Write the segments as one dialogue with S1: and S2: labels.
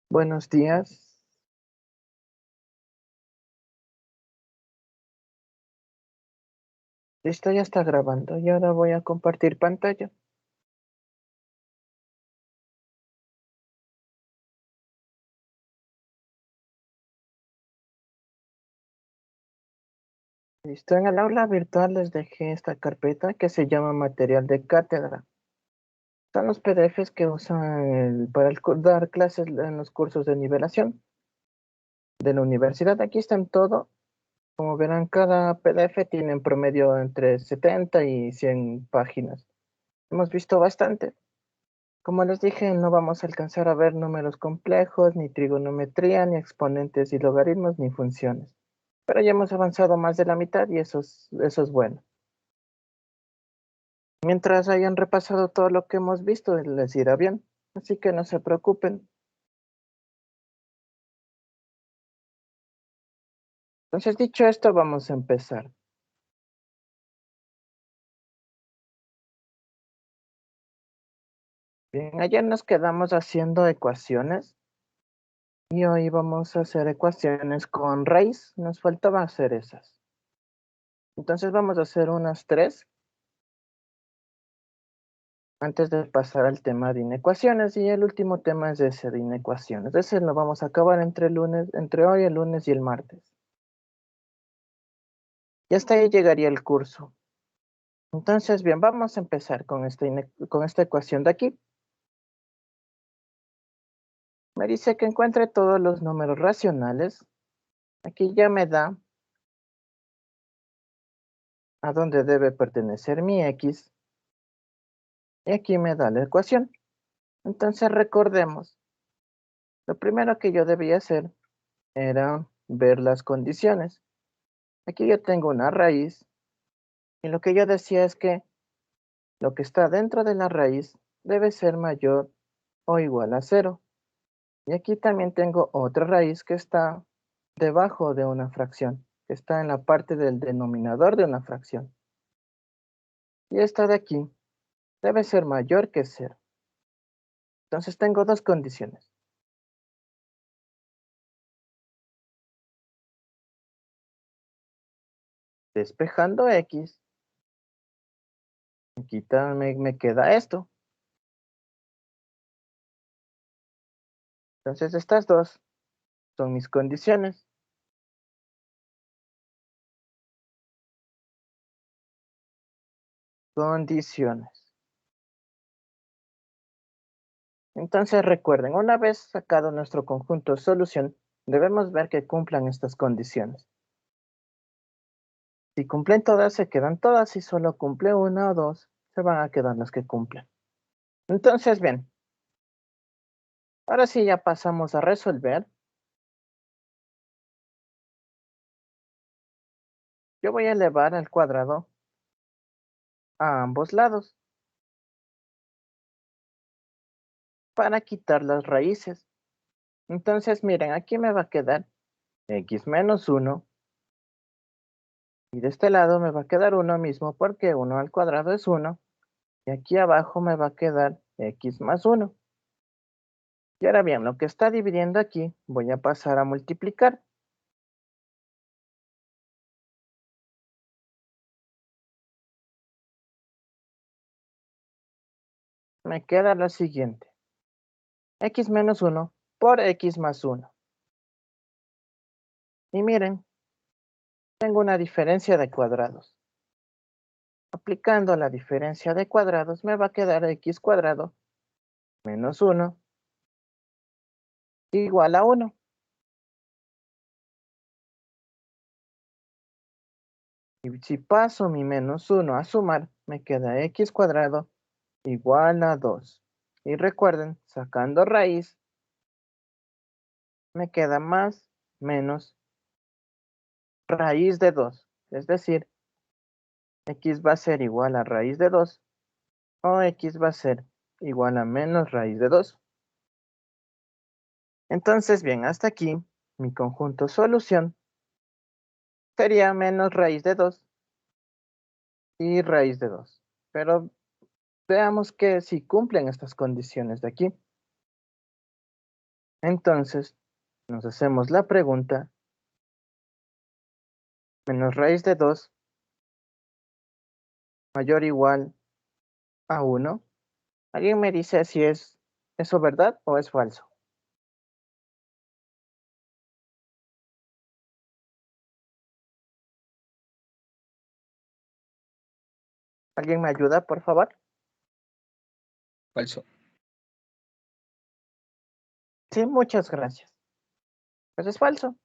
S1: Buenos días. Listo, ya está grabando y ahora voy a compartir pantalla. Listo, en el aula virtual les dejé esta carpeta que se llama material de cátedra. Son los PDFs que usan para dar clases en los cursos de nivelación de la universidad. Aquí están todo. Como verán, cada PDF tiene en promedio entre 70 y 100 páginas. Hemos visto bastante. Como les dije, no vamos a alcanzar a ver números complejos, ni trigonometría, ni exponentes y logaritmos, ni funciones. Pero ya hemos avanzado más de la mitad y eso es bueno. Mientras hayan repasado todo lo que hemos visto, les irá bien. Así que no se preocupen. Entonces, dicho esto, vamos a empezar. Bien, ayer nos quedamos haciendo ecuaciones y hoy vamos a hacer ecuaciones con raíz. Nos faltaba hacer esas. Entonces vamos a hacer unas 3 antes de pasar al tema de inecuaciones, y el último tema es ese de inecuaciones. Ese lo vamos a acabar entre hoy, el lunes y el martes. Y hasta ahí llegaría el curso. Entonces, bien, vamos a empezar con esta ecuación de aquí. Me dice que encuentre todos los números racionales. Aquí ya me da a dónde debe pertenecer mi x. Y aquí me da la ecuación. Entonces, recordemos, lo primero que yo debía hacer era ver las condiciones. Aquí yo tengo una raíz. Y lo que yo decía es que lo que está dentro de la raíz debe ser mayor o igual a 0. Y aquí también tengo otra raíz que está debajo de una fracción, que está en la parte del denominador de una fracción. Y esta de aquí debe ser mayor que 0. Entonces tengo dos condiciones. Despejando x, me queda esto. Entonces estas dos son mis condiciones. Condiciones. Entonces recuerden, una vez sacado nuestro conjunto de solución, debemos ver que cumplan estas condiciones. Si cumplen todas, se quedan todas. Si solo cumple una o dos, se van a quedar las que cumplen. Entonces, bien. Ahora sí ya pasamos a resolver. Yo voy a elevar al cuadrado a ambos lados para quitar las raíces. Entonces, miren, aquí me va a quedar x menos 1. Y de este lado me va a quedar 1 mismo porque 1 al cuadrado es 1. Y aquí abajo me va a quedar x más 1. Y ahora bien, lo que está dividiendo aquí, voy a pasar a multiplicar. Me queda lo siguiente. X menos 1 por x más 1. Y miren, tengo una diferencia de cuadrados. Aplicando la diferencia de cuadrados me va a quedar x cuadrado menos 1 igual a 1. Y si paso mi menos 1 a sumar, me queda x cuadrado igual a 2. Y recuerden, sacando raíz, me queda más menos raíz de 2. Es decir, x va a ser igual a raíz de 2 o x va a ser igual a menos raíz de 2. Entonces, bien, hasta aquí mi conjunto solución sería menos raíz de 2 y raíz de 2. Pero veamos que si cumplen estas condiciones de aquí. Entonces, nos hacemos la pregunta, menos raíz de 2 mayor o igual a 1. ¿Alguien me dice si es eso verdad o es falso? ¿Alguien me ayuda, por favor?
S2: Falso.
S1: Sí, muchas gracias. Pues es falso.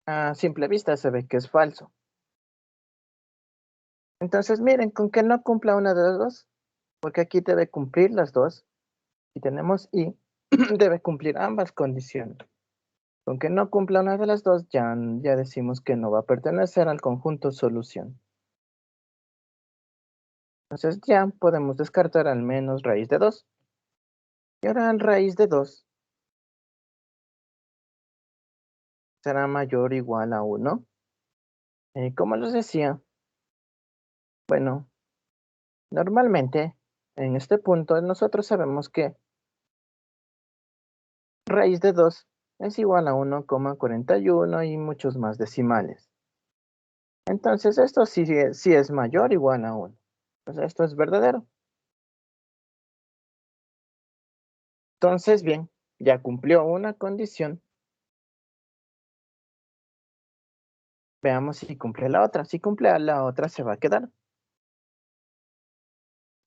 S1: A simple vista se ve que es falso. Entonces, miren, con que no cumpla una de las dos, porque aquí debe cumplir las dos, y tenemos y, debe cumplir ambas condiciones. Con que no cumpla una de las dos, ya decimos que no va a pertenecer al conjunto solución. Entonces ya podemos descartar al menos raíz de 2. Y ahora el raíz de 2 será mayor o igual a 1. Como les decía, bueno, normalmente en este punto nosotros sabemos que raíz de 2 es igual a 1,41 y muchos más decimales. Entonces esto sí es mayor o igual a 1. Pues esto es verdadero. Entonces, bien, ya cumplió una condición. Veamos si cumple la otra. Si cumple la otra, se va a quedar.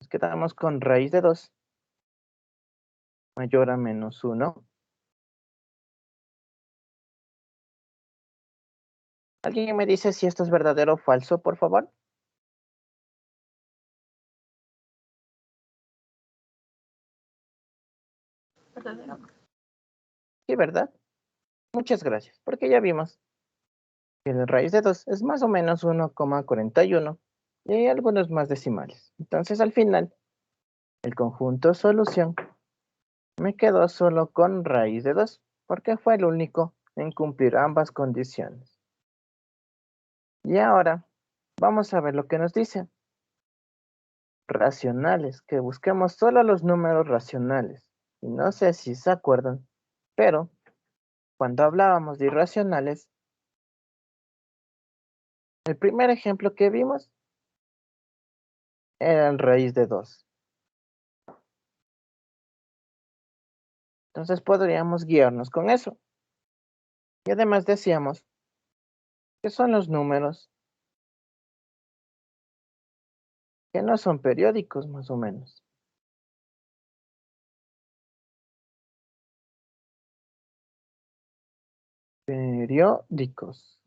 S1: Nos quedamos con raíz de 2 mayor a menos 1. ¿Alguien me dice si esto es verdadero o falso, por favor? Verdadero. Sí, ¿verdad? Muchas gracias, porque ya vimos que la raíz de 2 es más o menos 1,41 y hay algunos más decimales. Entonces, al final, el conjunto solución me quedó solo con raíz de 2, porque fue el único en cumplir ambas condiciones. Y ahora, vamos a ver lo que nos dice. Racionales, que busquemos solo los números racionales. Y no sé si se acuerdan, pero cuando hablábamos de irracionales, el primer ejemplo que vimos era el raíz de 2. Entonces podríamos guiarnos con eso. Y además decíamos que son los números que no son periódicos, más o menos. Periódicos.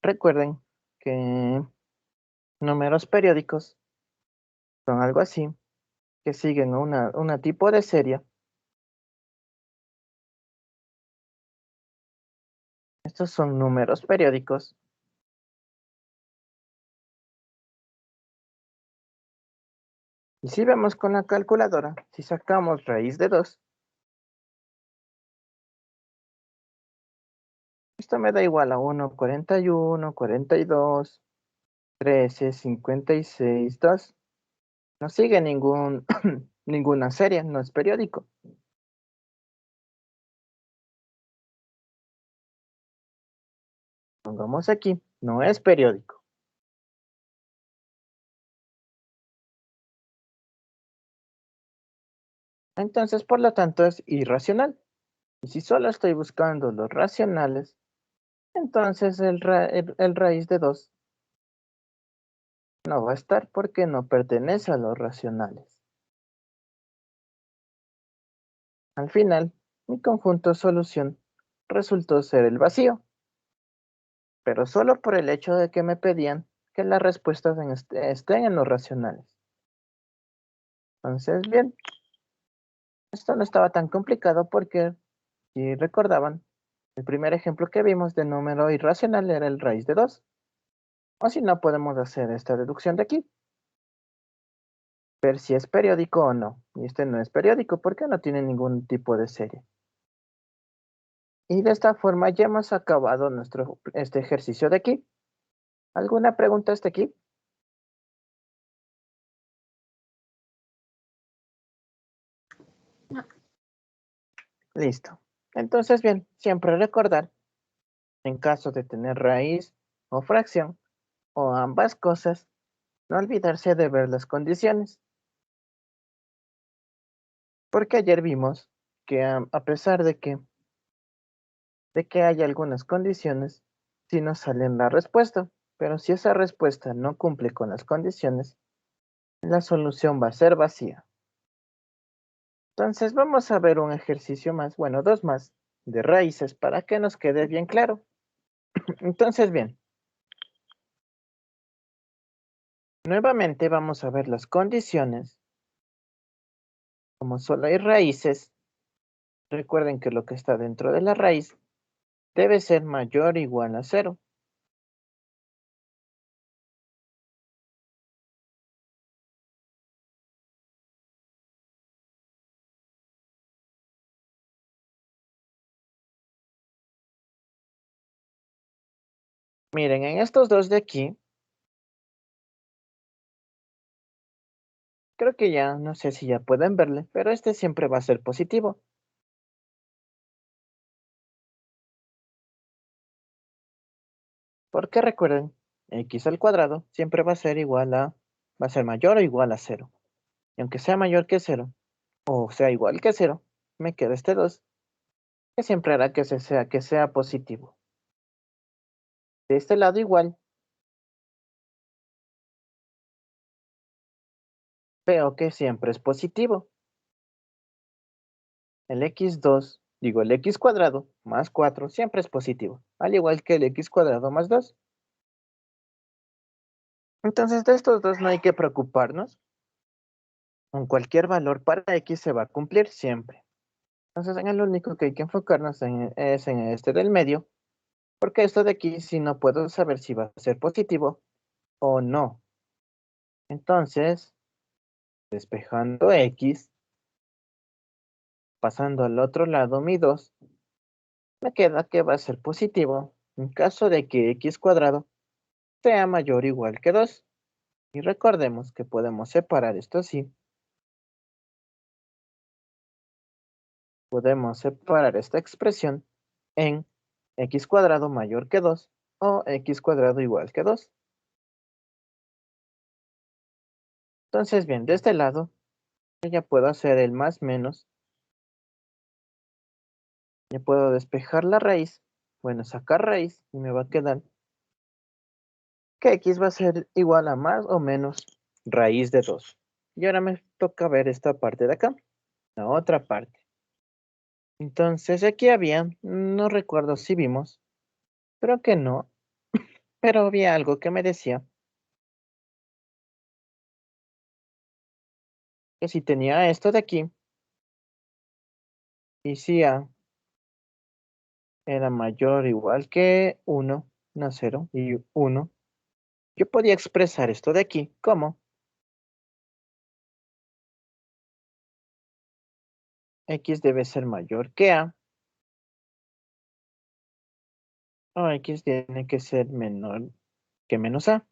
S1: Recuerden que números periódicos son algo así, que siguen una tipo de serie. Estos son números periódicos. Y si vemos con la calculadora, si sacamos raíz de 2, esto me da igual a 1,41, 42, 13, 56, 2. No sigue ninguna serie, no es periódico. Pongamos aquí, no es periódico. Entonces, por lo tanto, es irracional. Y si solo estoy buscando los racionales, entonces el raíz de 2 no va a estar porque no pertenece a los racionales. Al final, mi conjunto solución resultó ser el vacío, pero solo por el hecho de que me pedían que las respuestas estén en los racionales. Entonces, bien, esto no estaba tan complicado porque, si recordaban, el primer ejemplo que vimos de número irracional era el raíz de 2. O si no, podemos hacer esta deducción de aquí. Ver si es periódico o no. Y este no es periódico porque no tiene ningún tipo de serie. Y de esta forma ya hemos acabado este ejercicio de aquí. ¿Alguna pregunta hasta aquí? Listo. Entonces, bien, siempre recordar, en caso de tener raíz o fracción, o ambas cosas, no olvidarse de ver las condiciones. Porque ayer vimos que a pesar de que hay algunas condiciones, sí nos sale la respuesta. Pero si esa respuesta no cumple con las condiciones, la solución va a ser vacía. Entonces vamos a ver un ejercicio más, bueno, dos más, de raíces para que nos quede bien claro. Entonces, bien, nuevamente vamos a ver las condiciones. Como solo hay raíces, recuerden que lo que está dentro de la raíz debe ser mayor o igual a 0. Miren, en estos dos de aquí, creo que ya, no sé si ya pueden verle, pero este siempre va a ser positivo. Porque recuerden, x al cuadrado siempre va a ser va a ser mayor o igual a 0. Y aunque sea mayor que 0, o sea igual que 0, me queda este 2, que siempre hará que sea positivo. De este lado igual, veo que siempre es positivo. El el x cuadrado más 4 siempre es positivo, al igual que el x cuadrado más 2. Entonces de estos dos no hay que preocuparnos. Con cualquier valor para x se va a cumplir siempre. Entonces en el único que hay que enfocarnos es en este del medio, porque esto de aquí sí no puedo saber si va a ser positivo o no. Entonces, despejando x, pasando al otro lado mi 2, me queda que va a ser positivo en caso de que x cuadrado sea mayor o igual que 2. Y recordemos que podemos separar esto así. Podemos separar esta expresión en x cuadrado mayor que 2 o x cuadrado igual que 2. Entonces, bien, de este lado, yo ya puedo hacer el más menos. Ya puedo despejar la raíz. Bueno, sacar raíz y me va a quedar que x va a ser igual a más o menos raíz de 2. Y ahora me toca ver esta parte de acá, la otra parte. Entonces, aquí había, no recuerdo si vimos, creo que no, pero había algo que me decía que si tenía esto de aquí, y si A era mayor o igual que 1, no 0 y 1, yo podía expresar esto de aquí como x debe ser mayor que A, o x tiene que ser menor que menos A.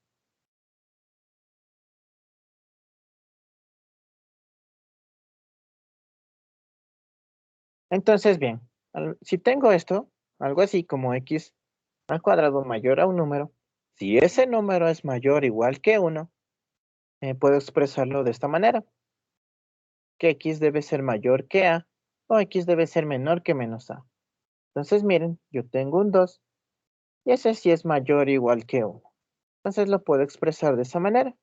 S1: Entonces, bien, si tengo esto, algo así como x al cuadrado mayor a un número, si ese número es mayor o igual que 1, puedo expresarlo de esta manera, que x debe ser mayor que A, o x debe ser menor que menos A. Entonces, miren, yo tengo un 2, y ese sí es mayor o igual que 1. Entonces lo puedo expresar de esa manera.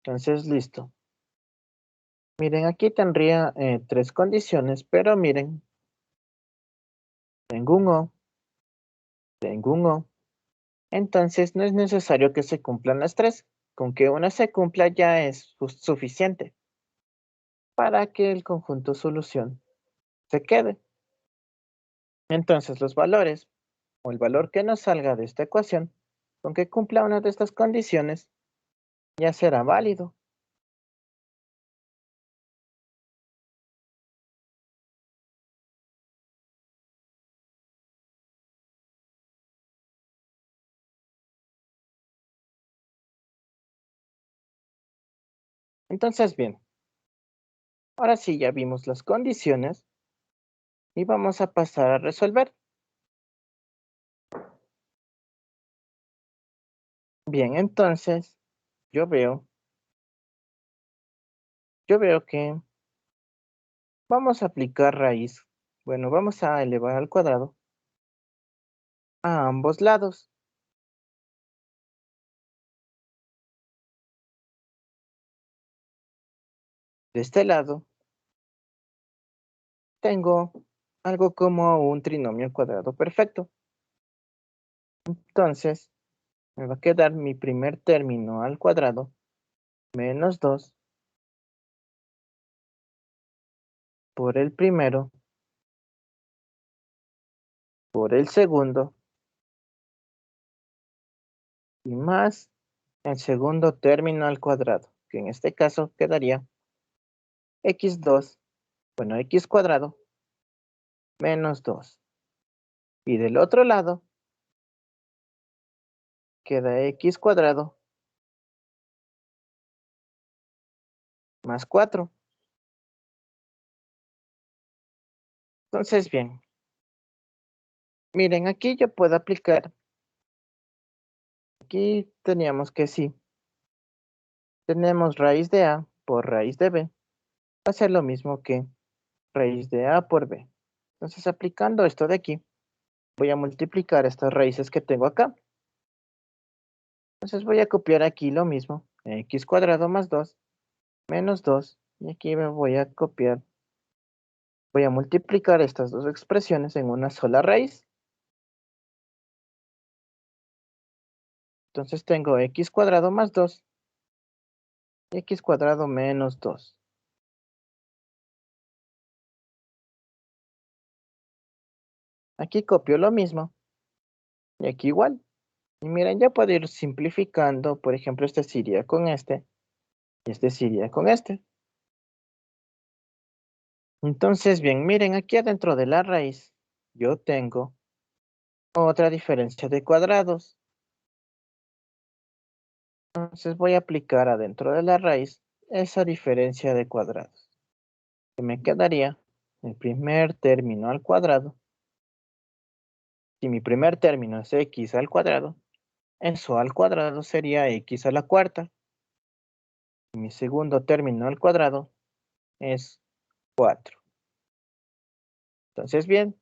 S1: Entonces, listo. Miren, aquí tendría 3 condiciones, pero miren, tengo un O, tengo un O. Entonces no es necesario que se cumplan las 3. Con que una se cumpla ya es suficiente para que el conjunto solución se quede. Entonces los valores, o el valor que nos salga de esta ecuación, con que cumpla una de estas condiciones, ya será válido. Entonces, bien, ahora sí ya vimos las condiciones y vamos a pasar a resolver. Bien, entonces, yo veo que vamos a aplicar raíz. Bueno, vamos a elevar al cuadrado a ambos lados. De este lado, tengo algo como un trinomio cuadrado perfecto. Entonces, me va a quedar mi primer término al cuadrado menos 2 por el primero por el segundo y más el segundo término al cuadrado, que en este caso quedaría x2, bueno, x cuadrado menos 2. Y del otro lado queda x cuadrado más 4. Entonces, bien, miren, aquí yo puedo aplicar, aquí teníamos que sí, tenemos raíz de a por raíz de b, va a ser lo mismo que raíz de a por b. Entonces, aplicando esto de aquí, voy a multiplicar estas raíces que tengo acá. Entonces voy a copiar aquí lo mismo, x cuadrado más 2 menos 2, y aquí me voy a copiar, voy a multiplicar estas dos expresiones en una sola raíz. Entonces tengo x cuadrado más 2 y x cuadrado menos 2. Aquí copio lo mismo y aquí igual. Y miren, ya puedo ir simplificando, por ejemplo, este se iría con este y este se iría con este. Entonces, bien, miren, aquí adentro de la raíz yo tengo otra diferencia de cuadrados. Entonces voy a aplicar adentro de la raíz esa diferencia de cuadrados. Que me quedaría el primer término al cuadrado. Si mi primer término es x al cuadrado, eso al cuadrado sería x a la cuarta. Y mi segundo término al cuadrado es 4. Entonces, bien.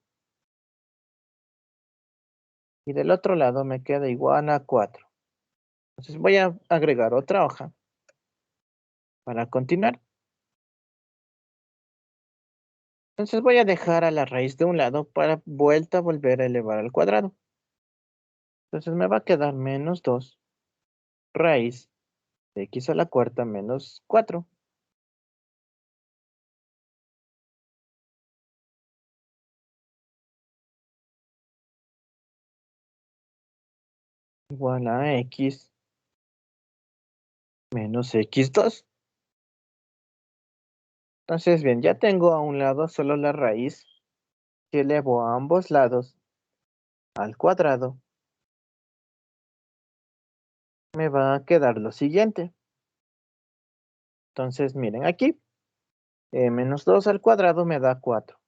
S1: Y del otro lado me queda igual a 4. Entonces voy a agregar otra hoja para continuar. Entonces voy a dejar a la raíz de un lado para volver a elevar al cuadrado. Entonces me va a quedar menos 2 raíz de x a la cuarta menos 4. Igual a x menos x2. Entonces, bien, ya tengo a un lado solo la raíz que elevo a ambos lados al cuadrado. Me va a quedar lo siguiente. Entonces, miren aquí, menos 2 al cuadrado me da 4.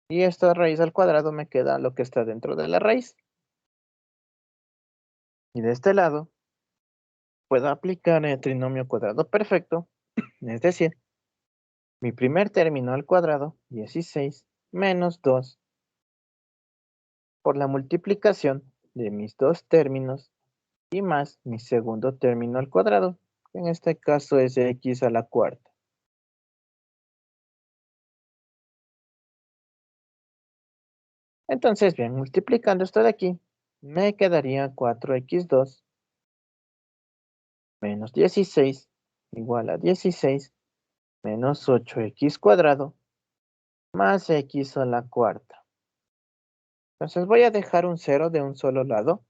S1: Y esta raíz al cuadrado me queda lo que está dentro de la raíz. Y de este lado, puedo aplicar el trinomio cuadrado perfecto, es decir, mi primer término al cuadrado, 16, menos 2, por la multiplicación de mis dos términos y más mi segundo término al cuadrado, que en este caso es x a la cuarta. Entonces, bien, multiplicando esto de aquí, me quedaría 4x2 menos 16 igual a 16 menos 8x cuadrado más x a la cuarta. Entonces voy a dejar un 0 de un solo lado.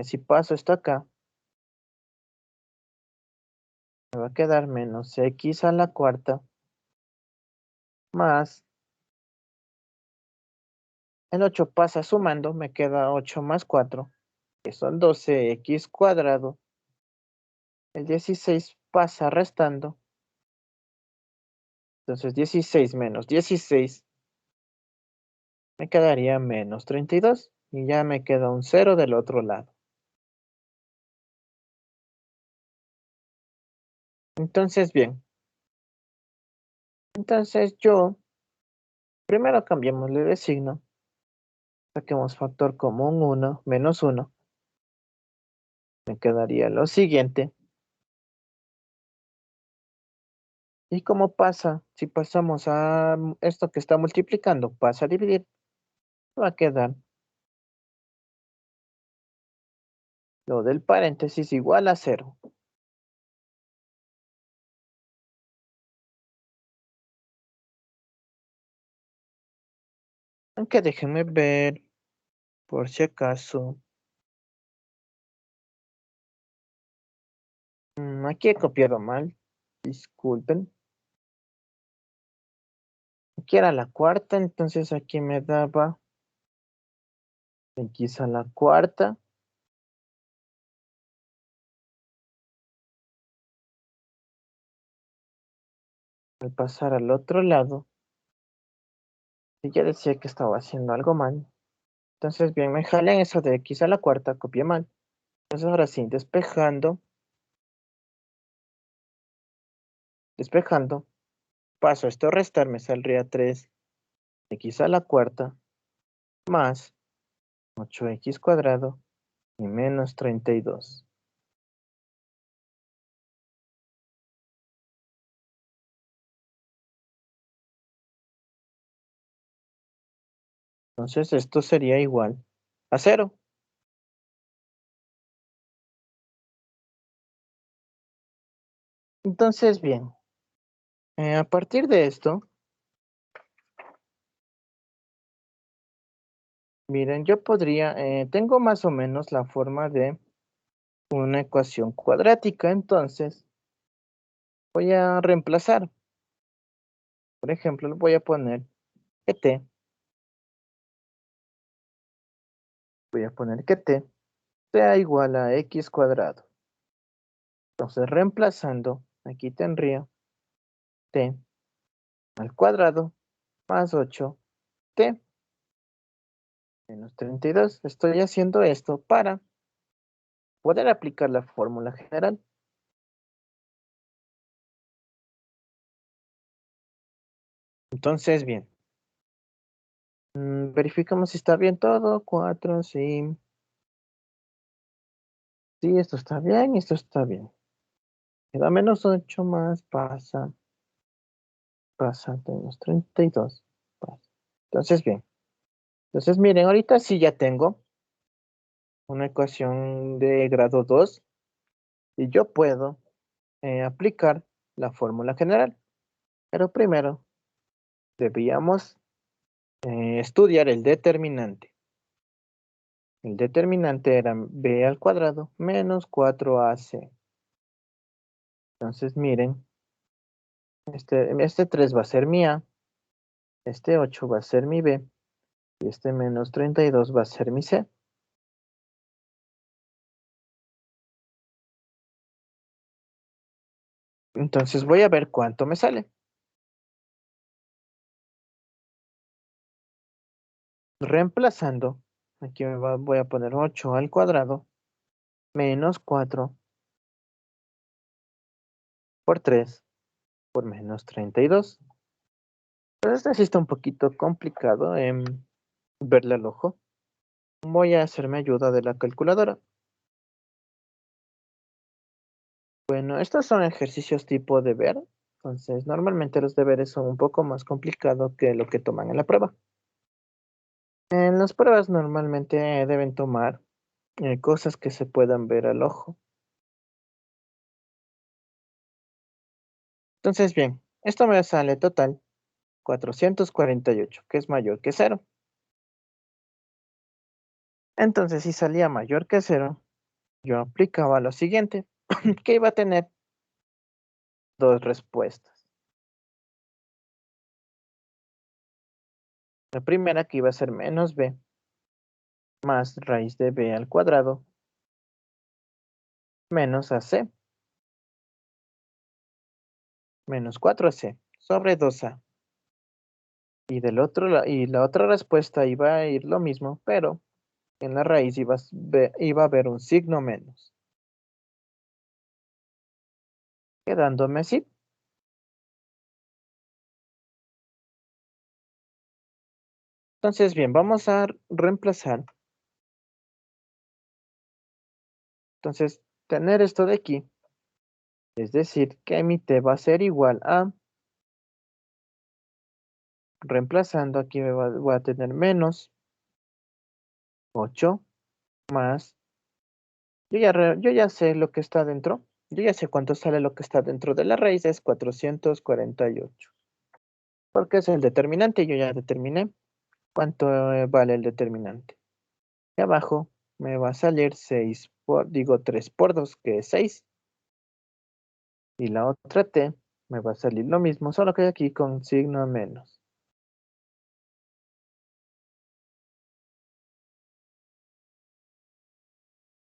S1: Si paso esto acá, me va a quedar menos x a la cuarta más el 8 pasa sumando, me queda 8 más 4, que son 12x cuadrado. El 16 pasa restando. Entonces 16 menos 16 me quedaría menos 32 y ya me queda un 0 del otro lado. Entonces, bien. Entonces yo, primero cambiémosle de signo. Saquemos factor común 1 menos 1. Me quedaría lo siguiente. ¿Y cómo pasa? Si pasamos a esto que está multiplicando, pasa a dividir, va a quedar lo del paréntesis igual a 0. Aunque déjenme ver, por si acaso. Aquí he copiado mal, disculpen. Aquí era la cuarta, entonces aquí me daba x a la cuarta. Al pasar al otro lado, y ya decía que estaba haciendo algo mal. Entonces, bien, me jalé en eso de x a la cuarta, copié mal. Entonces, ahora sí, despejando, paso esto a restar, me saldría 3x a la cuarta más 8x cuadrado y menos 32. Entonces, esto sería igual a 0. Entonces, bien, a partir de esto, miren, yo podría, tengo más o menos la forma de una ecuación cuadrática, entonces voy a reemplazar. Por ejemplo, le voy a poner que t, sea igual a x cuadrado. Entonces, reemplazando, aquí tendría t al cuadrado más 8t menos 32. Estoy haciendo esto para poder aplicar la fórmula general. Entonces, bien. Verificamos si está bien todo. 4, sí. Sí, esto está bien, esto está bien. Queda menos 8 más, pasa, menos 32. Pasa. Entonces, bien. Entonces, miren, ahorita sí ya tengo una ecuación de grado 2 y yo puedo aplicar la fórmula general. Pero primero debíamos estudiar el determinante. El determinante era b al cuadrado menos 4ac. Entonces, miren, este 3 va a ser mi a, este 8 va a ser mi b, y este menos 32 va a ser mi c. Entonces voy a ver cuánto me sale. Reemplazando, aquí voy a poner 8 al cuadrado menos 4 por 3 por menos 32. Pero este sí está un poquito complicado en verle al ojo. Voy a hacerme ayuda de la calculadora. Bueno, estos son ejercicios tipo deber. Entonces, normalmente los deberes son un poco más complicados que lo que toman en la prueba. En las pruebas normalmente deben tomar cosas que se puedan ver al ojo. Entonces, bien, esto me sale total 448, que es mayor que 0. Entonces, si salía mayor que 0, yo aplicaba lo siguiente, que iba a tener dos respuestas. La primera que iba a ser menos b más raíz de b al cuadrado menos ac. menos 4c sobre 2a. Y y la otra respuesta iba a ir lo mismo, pero en la raíz iba a haber un signo menos. Quedándome así. Entonces, bien, vamos a reemplazar. Entonces, tener esto de aquí, es decir, que mi t va a ser igual a, reemplazando aquí voy a tener menos 8 más, yo ya sé lo que está dentro, yo ya sé cuánto sale lo que está dentro de la raíz, es 448. Porque es el determinante, yo ya determiné cuánto vale el determinante. Y abajo me va a salir 3 por 2, que es 6. Y la otra t me va a salir lo mismo, solo que aquí con signo menos.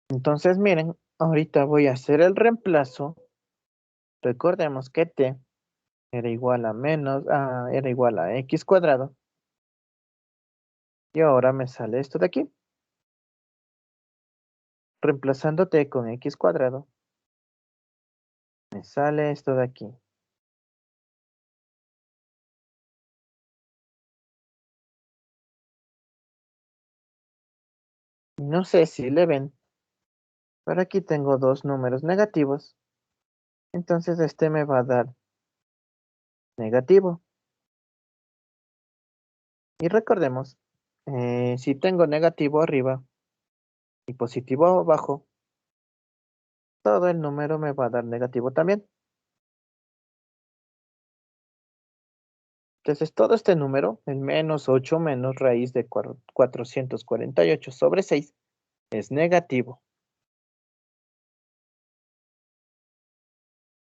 S1: Entonces, miren, ahorita voy a hacer el reemplazo. Recordemos que t era igual a era igual a x cuadrado. Y ahora me sale esto de aquí. Reemplazando t con x cuadrado, me sale esto de aquí. No sé si le ven, pero aquí tengo dos números negativos. Entonces este me va a dar negativo. Y recordemos, si tengo negativo arriba y positivo abajo, todo el número me va a dar negativo también. Entonces todo este número, el menos 8 menos raíz de 448 sobre 6, es negativo.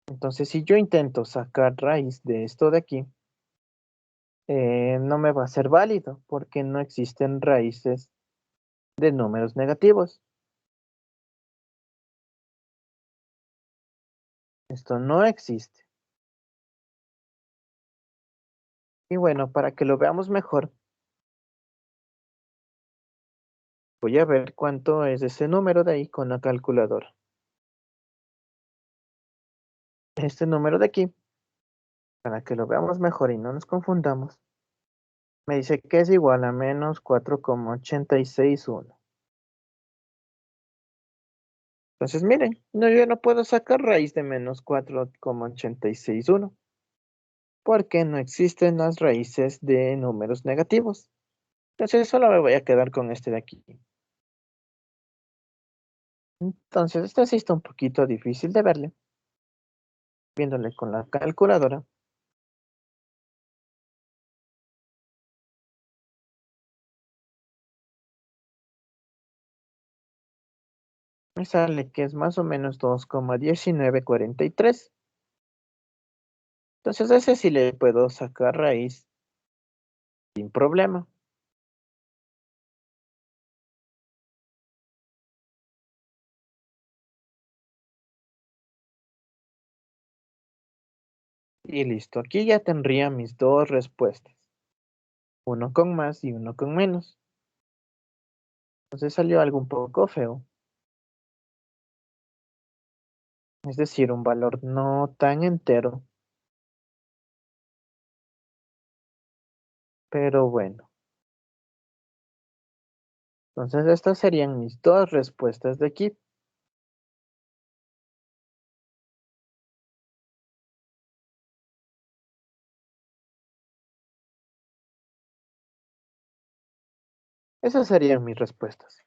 S1: Entonces si yo intento sacar raíz de esto de aquí, no me va a ser válido porque no existen raíces de números negativos. Esto no existe. Y bueno, para que lo veamos mejor, voy a ver cuánto es ese número de ahí con la calculadora. Este número de aquí, para que lo veamos mejor y no nos confundamos, me dice que es igual a menos 4,861. Entonces, miren, yo no puedo sacar raíz de menos 4,861 porque no existen las raíces de números negativos. Entonces, solo me voy a quedar con este de aquí. Entonces, este sí está un poquito difícil de verle. Viéndole con la calculadora, me sale que es más o menos 2,1943. Entonces, ese sí le puedo sacar raíz sin problema. Y listo, aquí ya tendría mis dos respuestas. Uno con más y uno con menos. Entonces salió algo un poco feo. Es decir, un valor no tan entero. Pero bueno. Entonces estas serían mis dos respuestas de aquí. Esas serían mis respuestas.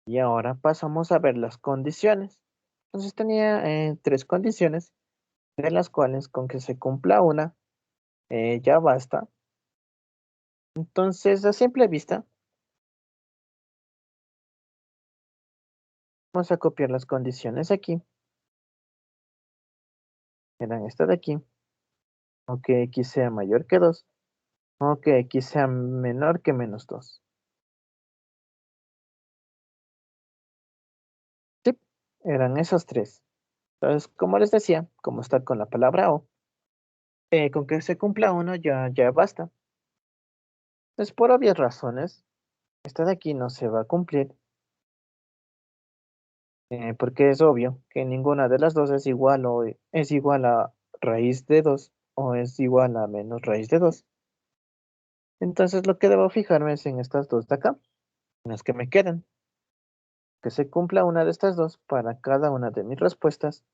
S1: Y ahora pasamos a ver las condiciones. Entonces tenía tres condiciones, de las cuales con que se cumpla una, ya basta. Entonces, a simple vista, vamos a copiar las condiciones aquí. Eran esta de aquí. O que x sea mayor que 2. O que x sea menor que menos 2. Sí, eran esos tres. Entonces, como les decía, como está con la palabra o, Con que se cumpla uno ya basta. Entonces, por obvias razones, esta de aquí no se va a cumplir, porque es obvio que ninguna de las dos es igual o es igual a raíz de 2 o es igual a menos raíz de 2. Entonces, lo que debo fijarme es en estas dos de acá, en las que me quedan. Que se cumpla una de estas dos para cada una de mis respuestas.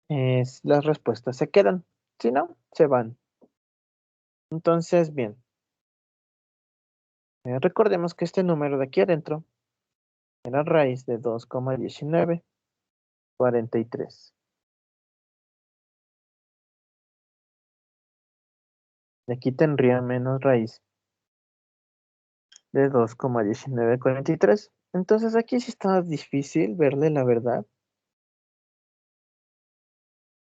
S1: Las respuestas se quedan, si no, se van. Entonces, bien, recordemos que este número de aquí adentro era raíz de 2,1943. Y aquí tendría menos raíz de 2,1943. Entonces aquí sí está difícil verle la verdad.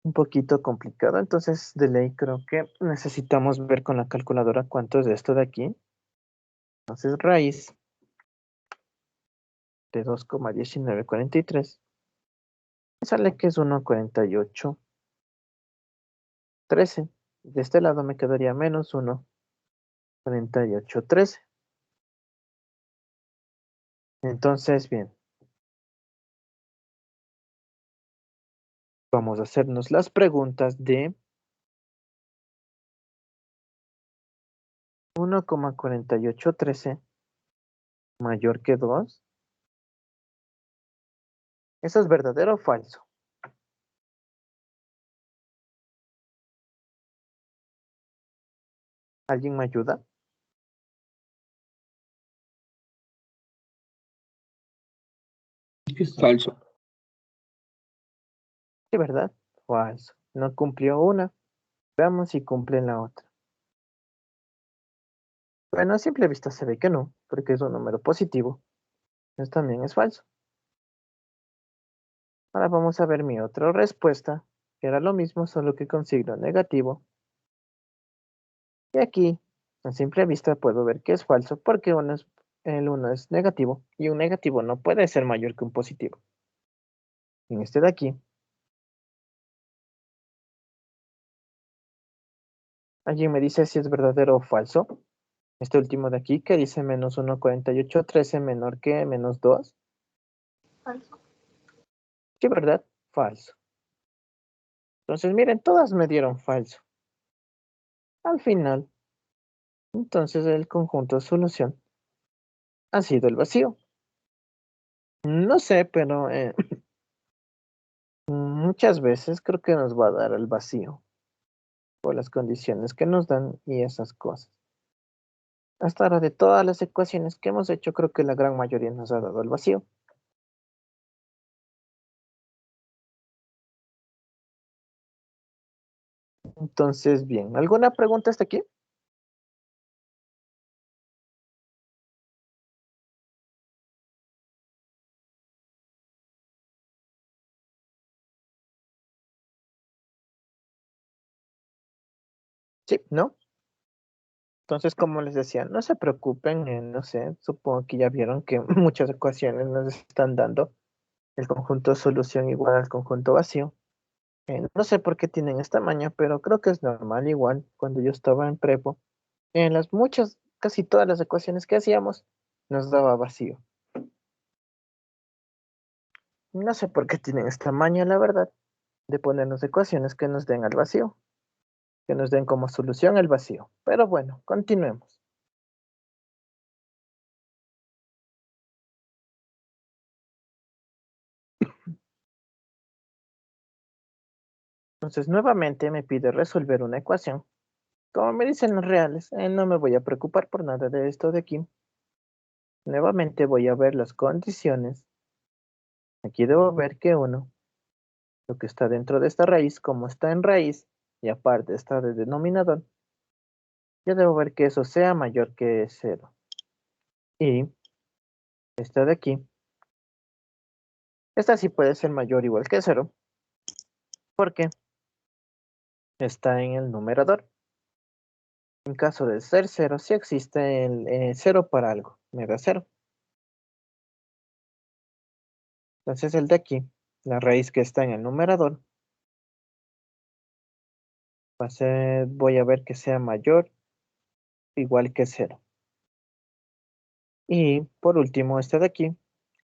S1: Un poquito complicado. Entonces de ley creo que necesitamos ver con la calculadora cuánto es esto de aquí. Entonces raíz de 2,1943. Sale que es 1,4813. De este lado me quedaría menos 1,4813. Entonces, bien, vamos a hacernos las preguntas de 1,4813 mayor que 2. ¿Eso es verdadero o falso? ¿Alguien me ayuda?
S2: Es falso.
S1: Sí, ¿verdad? Falso. No cumplió una. Veamos si cumple la otra. Bueno, a simple vista se ve que no, porque es un número positivo. Entonces también es falso. Ahora vamos a ver mi otra respuesta, que era lo mismo, solo que con signo negativo. Y aquí, a simple vista, puedo ver que es falso, porque el 1 es negativo, y un negativo no puede ser mayor que un positivo. En este de aquí, alguien me dice si es verdadero o falso. Este último de aquí, que dice menos 1,4813 menor que menos 2.
S2: Falso.
S1: Sí, ¿verdad? Falso. Entonces, miren, todas me dieron falso. Al final, entonces el conjunto de solución ha sido el vacío. No sé, pero muchas veces creo que nos va a dar el vacío por las condiciones que nos dan y esas cosas. Hasta ahora, de todas las ecuaciones que hemos hecho, creo que la gran mayoría nos ha dado el vacío. Entonces, bien, ¿alguna pregunta hasta aquí? Sí, ¿no? Entonces, como les decía, no se preocupen, no sé, supongo que ya vieron que muchas ecuaciones nos están dando el conjunto de solución igual al conjunto vacío. No sé por qué tienen esta maña, pero creo que es normal igual. Cuando yo estaba en prepo, en las muchas, casi todas las ecuaciones que hacíamos, nos daba vacío. No sé por qué tienen esta maña, la verdad, de ponernos ecuaciones que nos den al vacío, que nos den como solución el vacío. Pero bueno, continuemos. Entonces, nuevamente me pide resolver una ecuación. Como me dicen los reales, no me voy a preocupar por nada de esto de aquí. Nuevamente voy a ver las condiciones. Aquí debo ver que 1, lo que está dentro de esta raíz, como está en raíz y aparte está de denominador, yo debo ver que eso sea mayor que 0. Y esta de aquí, esta sí puede ser mayor o igual que 0, porque está en el numerador. En caso de ser 0, sí existe el 0 para algo, me da 0. Entonces el de aquí, la raíz que está en el numerador, voy a ver que sea mayor o igual que 0. Y por último, este de aquí.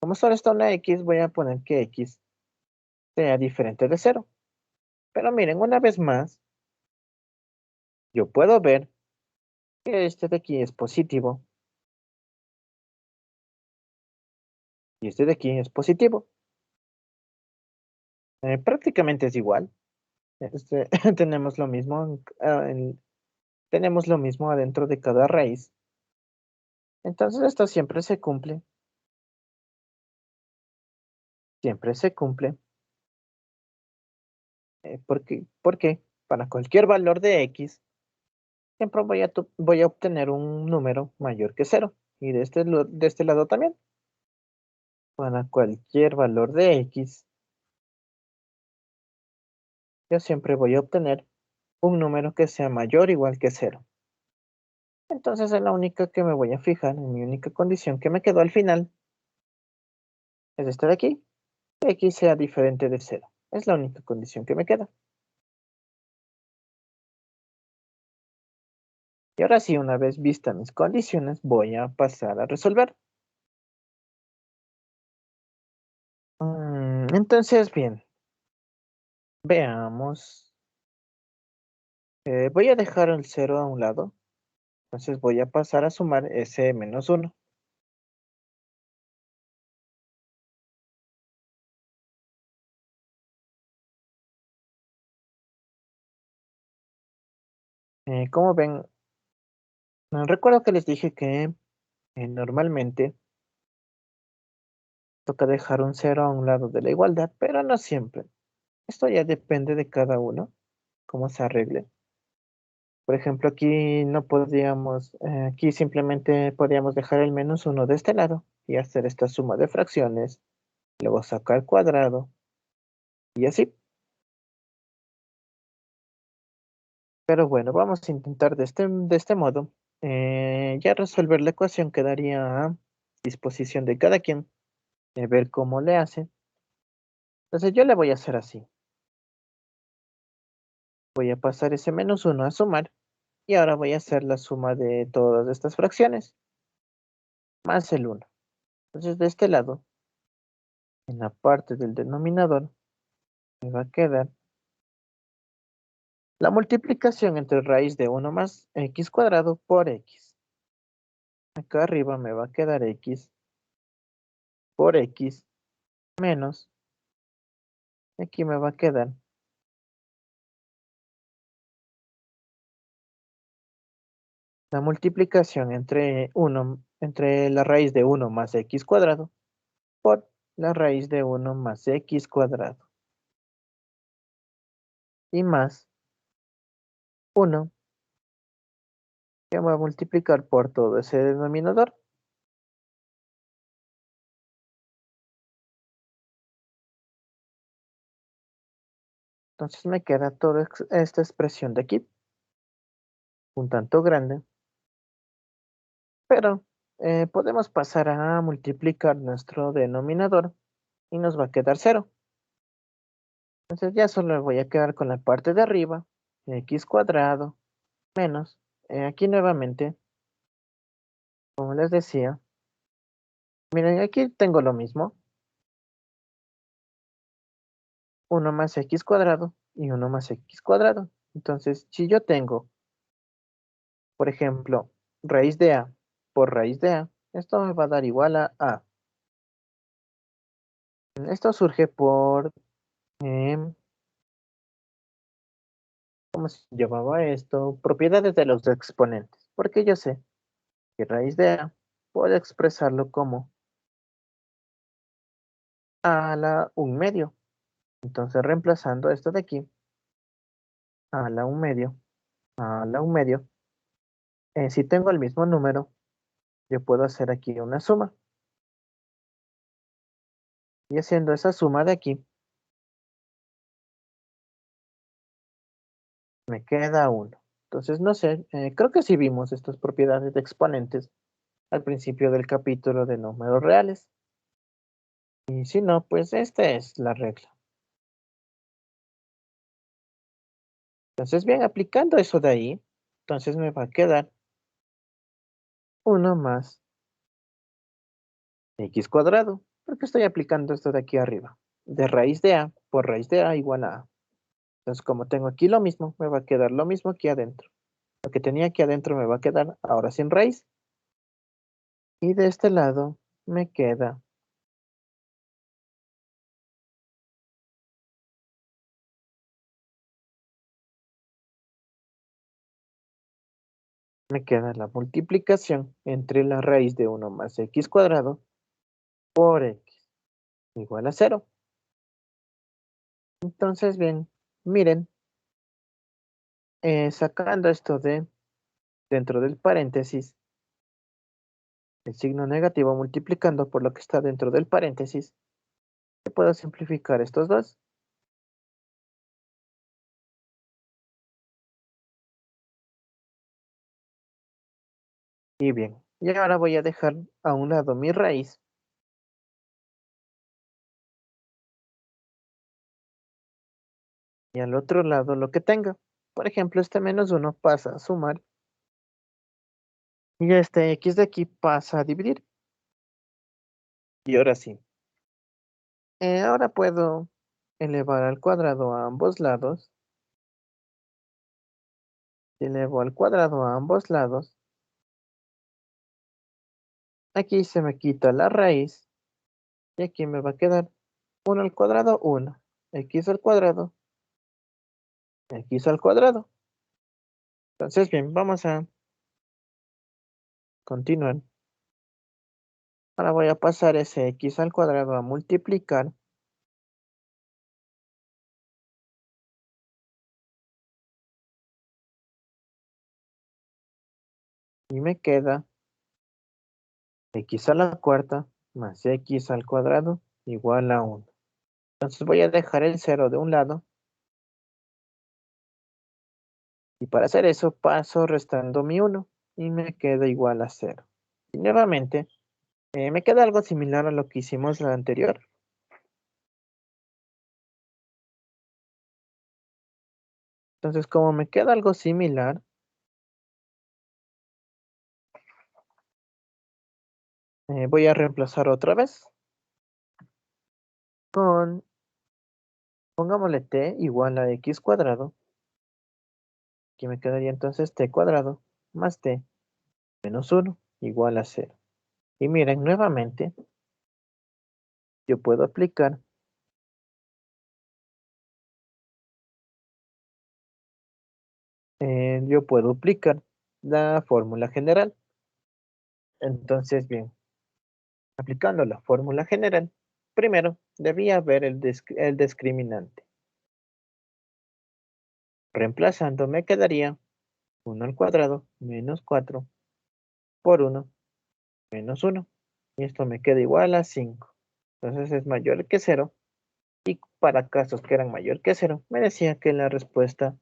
S1: Como solo está una X, voy a poner que X sea diferente de 0. Pero miren, una vez más, yo puedo ver que este de aquí es positivo. Y este de aquí es positivo. Prácticamente es igual. Tenemos lo mismo, tenemos lo mismo adentro de cada raíz. Entonces esto siempre se cumple. Siempre se cumple. Porque para cualquier valor de X, siempre voy a obtener un número mayor que 0. Y de este lado también. Para cualquier valor de X, yo siempre voy a obtener un número que sea mayor o igual que 0. Entonces es la única que me voy a fijar, en mi única condición que me quedó al final. Es esta de aquí, que X sea diferente de 0. Es la única condición que me queda. Y ahora sí, una vez vistas mis condiciones, voy a pasar a resolver. Entonces, bien. Veamos. Voy a dejar el 0 a un lado. Entonces voy a pasar a sumar ese menos 1. Como ven, recuerdo que les dije que normalmente toca dejar un 0 a un lado de la igualdad, pero no siempre. Esto ya depende de cada uno, cómo se arregle. Por ejemplo, aquí no podríamos, aquí simplemente podríamos dejar el menos 1 de este lado y hacer esta suma de fracciones, luego sacar cuadrado y así. Pero bueno, vamos a intentar de este modo. Ya resolver la ecuación quedaría a disposición de cada quien, de ver cómo le hace. Entonces yo le voy a hacer así. Voy a pasar ese menos 1 a sumar y ahora voy a hacer la suma de todas estas fracciones más el 1. Entonces de este lado, en la parte del denominador, me va a quedar la multiplicación entre raíz de 1 más x cuadrado por x. Acá arriba me va a quedar x por x menos, aquí me va a quedar la multiplicación entre la raíz de 1 más x cuadrado por la raíz de 1 más x cuadrado. Y más 1 que va a multiplicar por todo ese denominador. Entonces me queda toda esta expresión de aquí, un tanto grande, pero podemos pasar a multiplicar nuestro denominador y nos va a quedar 0. Entonces ya solo voy a quedar con la parte de arriba, x cuadrado, menos, aquí nuevamente, como les decía, miren, aquí tengo lo mismo, 1 más x cuadrado y 1 más x cuadrado. Entonces, si yo tengo, por ejemplo, raíz de a por raíz de a, esto me va a dar igual a a. Esto surge por, ¿cómo se llamaba esto? Propiedades de los exponentes. Porque yo sé que raíz de a puedo expresarlo como a la 1 medio. Entonces, reemplazando esto de aquí, a la 1 medio, a la 1 medio, si tengo el mismo número, yo puedo hacer aquí una suma. Y haciendo esa suma de aquí, me queda 1. Entonces, no sé, creo que sí vimos estas propiedades de exponentes al principio del capítulo de números reales. Y si no, pues esta es la regla. Entonces, bien, aplicando eso de ahí, entonces me va a quedar 1 más x cuadrado, porque estoy aplicando esto de aquí arriba. De raíz de a por raíz de a igual a a. Entonces, como tengo aquí lo mismo, me va a quedar lo mismo aquí adentro. Lo que tenía aquí adentro me va a quedar ahora sin raíz. Y de este lado me queda la multiplicación entre la raíz de 1 más x cuadrado por x igual a 0. Entonces, bien, miren, sacando esto de dentro del paréntesis, el signo negativo multiplicando por lo que está dentro del paréntesis, puedo simplificar estos dos. Y bien, y ahora voy a dejar a un lado mi raíz. Y al otro lado lo que tenga. Por ejemplo, este menos 1 pasa a sumar. Y este x de aquí pasa a dividir. Y ahora sí. Ahora puedo elevar al cuadrado a ambos lados. Si elevo al cuadrado a ambos lados, aquí se me quita la raíz. Y aquí me va a quedar 1 al cuadrado, 1. X al cuadrado, x al cuadrado. Entonces, bien, vamos a continuar. Ahora voy a pasar ese x al cuadrado a multiplicar. Y me queda x a la cuarta más x al cuadrado igual a 1. Entonces voy a dejar el 0 de un lado. Y para hacer eso paso restando mi 1 y me queda igual a 0. Y nuevamente me queda algo similar a lo que hicimos la anterior. Entonces como me queda algo similar, voy a reemplazar otra vez con, pongámosle t igual a x cuadrado. Aquí me quedaría entonces t cuadrado más t menos 1 igual a 0. Y miren, nuevamente, yo puedo aplicar la fórmula general. Entonces, bien, aplicando la fórmula general, primero debía ver el discriminante. Reemplazando me quedaría 1 al cuadrado menos 4 por 1 menos 1. Y esto me queda igual a 5. Entonces es mayor que 0. Y para casos que eran mayor que 0, me decía que la respuesta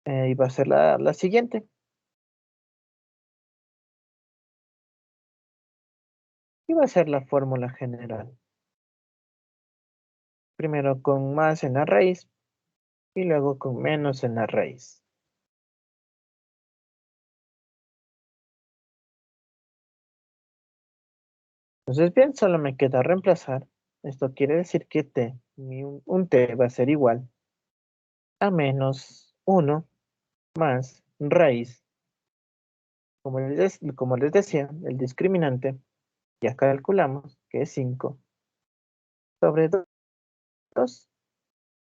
S1: iba a ser la siguiente. Iba a ser la fórmula general. Primero con más en la raíz y luego con menos en la raíz. Entonces, bien, solo me queda reemplazar. Esto quiere decir que un t va a ser igual a menos 1 más raíz. Como les decía, el discriminante ya calculamos que es 5 sobre 2,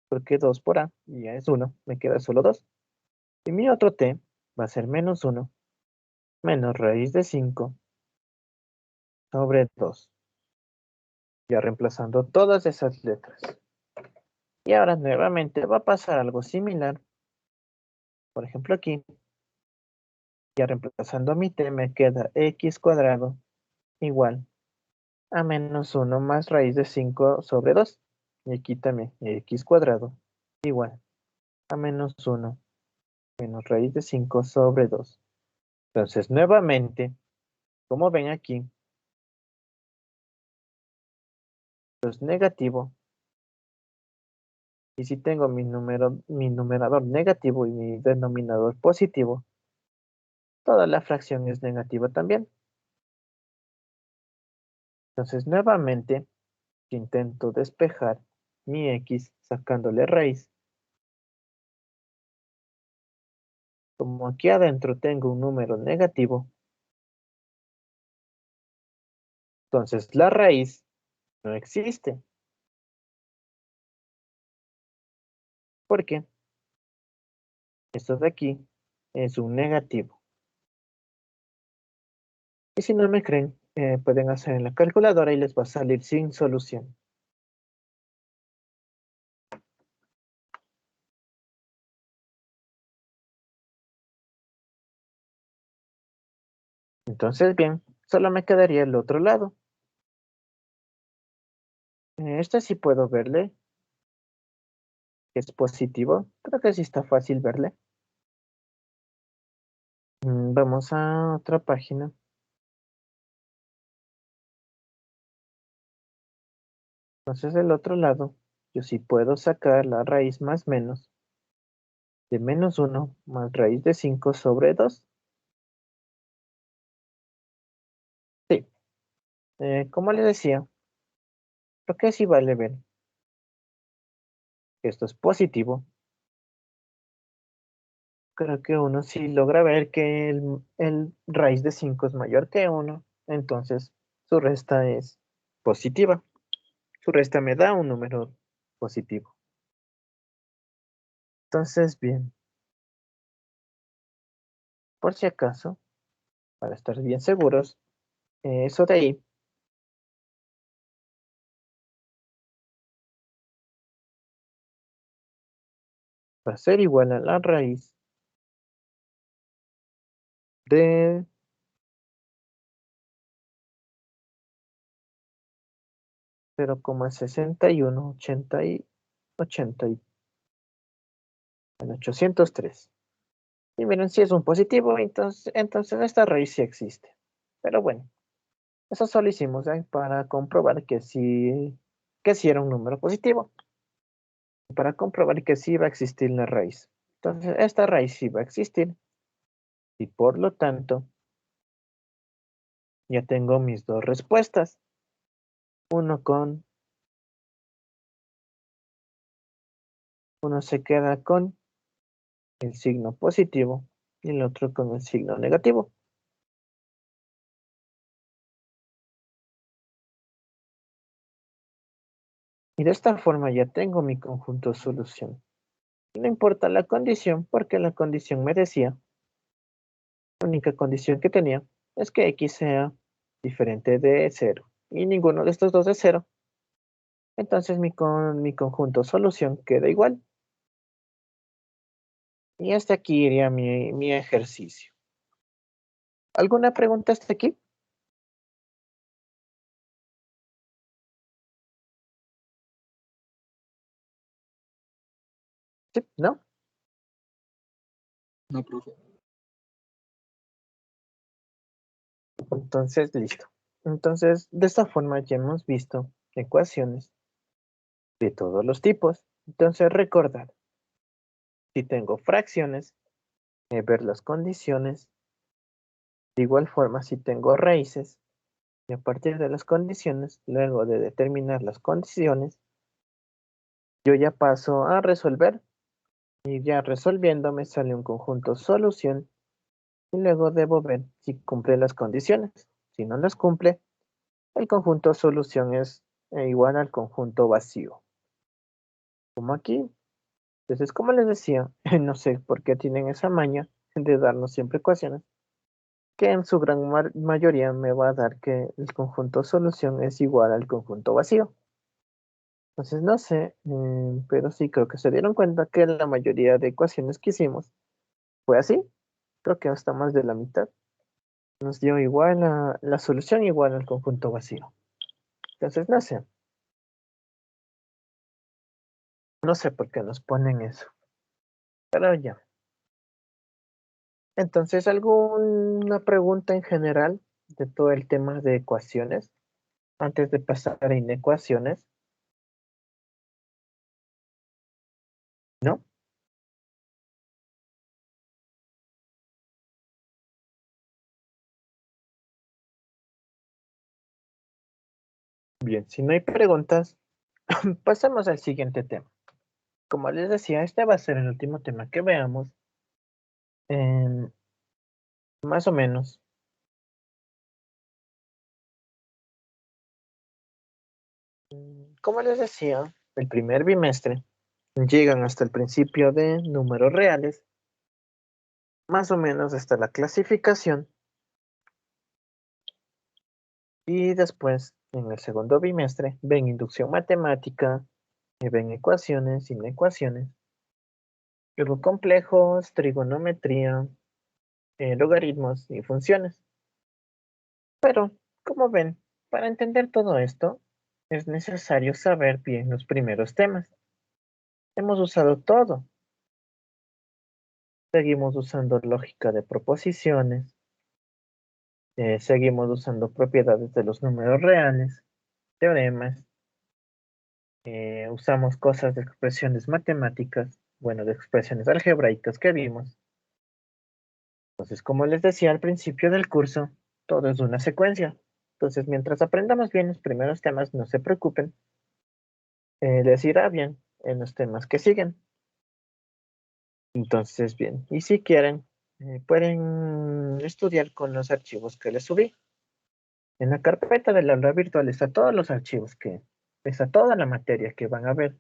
S1: porque 2 por a ya es 1, me queda solo 2. Y mi otro t va a ser menos 1 menos raíz de 5 sobre 2. Ya reemplazando todas esas letras. Y ahora nuevamente va a pasar algo similar. Por ejemplo aquí, ya reemplazando mi t me queda x cuadrado igual a menos 1 más raíz de 5 sobre 2. Y aquí también x cuadrado igual a menos 1 menos raíz de 5 sobre 2. Entonces nuevamente, como ven aquí, es negativo Y si tengo mi numerador negativo y mi denominador positivo, toda la fracción es negativa también. Entonces, nuevamente, intento despejar mi x sacándole raíz. Como aquí adentro tengo un número negativo, entonces la raíz no existe. ¿Por qué? Esto de aquí es un negativo. Y si no me creen, pueden hacer en la calculadora y les va a salir sin solución. Entonces, bien, solo me quedaría el otro lado. Este sí puedo verle, que es positivo. Creo que sí está fácil verle. Vamos a otra página. Entonces, del otro lado, yo sí puedo sacar la raíz más menos de menos 1 más raíz de 5 sobre 2. Sí, como les decía, creo que sí vale ver que esto es positivo. Creo que uno sí logra ver que el raíz de 5 es mayor que 1, entonces su resta es positiva. Su resta me da un número positivo. Entonces, bien, por si acaso, para estar bien seguros, eso de ahí va a ser igual a la raíz de 0,6180 y 803. Y miren, si es un positivo, entonces esta raíz sí existe. Pero bueno, eso solo hicimos para comprobar que sí era un número positivo. Para comprobar que sí va a existir la raíz. Entonces, esta raíz sí va a existir. Y por lo tanto, ya tengo mis dos respuestas. Uno se queda con el signo positivo y el otro con el signo negativo. Y de esta forma ya tengo mi conjunto solución. No importa la condición, porque la condición me decía, la única condición que tenía es que x sea diferente de 0. Y ninguno de estos dos es 0. Entonces mi conjunto solución queda igual. Y hasta aquí iría mi ejercicio. ¿Alguna pregunta hasta aquí? ¿Sí? ¿No?
S2: No, profe.
S1: Entonces, listo. Entonces, de esta forma ya hemos visto ecuaciones de todos los tipos. Entonces, recordar, si tengo fracciones, ver las condiciones. De igual forma, si tengo raíces, y a partir de las condiciones, luego de determinar las condiciones, yo ya paso a resolver. Y ya resolviendo me sale un conjunto solución. Y luego debo ver si cumple las condiciones. Si no las cumple, el conjunto solución es igual al conjunto vacío. Como aquí. Entonces, como les decía, no sé por qué tienen esa maña de darnos siempre ecuaciones, que en su gran mayoría me va a dar que el conjunto solución es igual al conjunto vacío. Entonces, no sé, pero sí creo que se dieron cuenta que la mayoría de ecuaciones que hicimos fue así. Creo que hasta más de la mitad. Nos dio igual la solución igual al conjunto vacío. Entonces, no sé por qué nos ponen eso. Pero ya. Entonces, ¿alguna pregunta en general de todo el tema de ecuaciones antes de pasar a inecuaciones? ¿no? Bien, si no hay preguntas, pasamos al siguiente tema. Como les decía, este va a ser el último tema que veamos. Em, Más o menos. Como les decía, el primer bimestre llegan hasta el principio de números reales, más o menos hasta la clasificación, y después, en el segundo bimestre, ven inducción matemática, ven ecuaciones, inecuaciones, luego complejos, trigonometría, logaritmos y funciones. Pero, como ven, para entender todo esto, es necesario saber bien los primeros temas. Hemos usado todo. Seguimos usando lógica de proposiciones, seguimos usando propiedades de los números reales, teoremas, usamos cosas de expresiones matemáticas, bueno, de expresiones algebraicas que vimos. Entonces, como les decía al principio del curso, todo es una secuencia. Entonces, mientras aprendamos bien los primeros temas, no se preocupen, les irá bien en los temas que siguen. Entonces, bien, y si quieren, pueden estudiar con los archivos que les subí. En la carpeta del aula virtual está todos los archivos está toda la materia que van a ver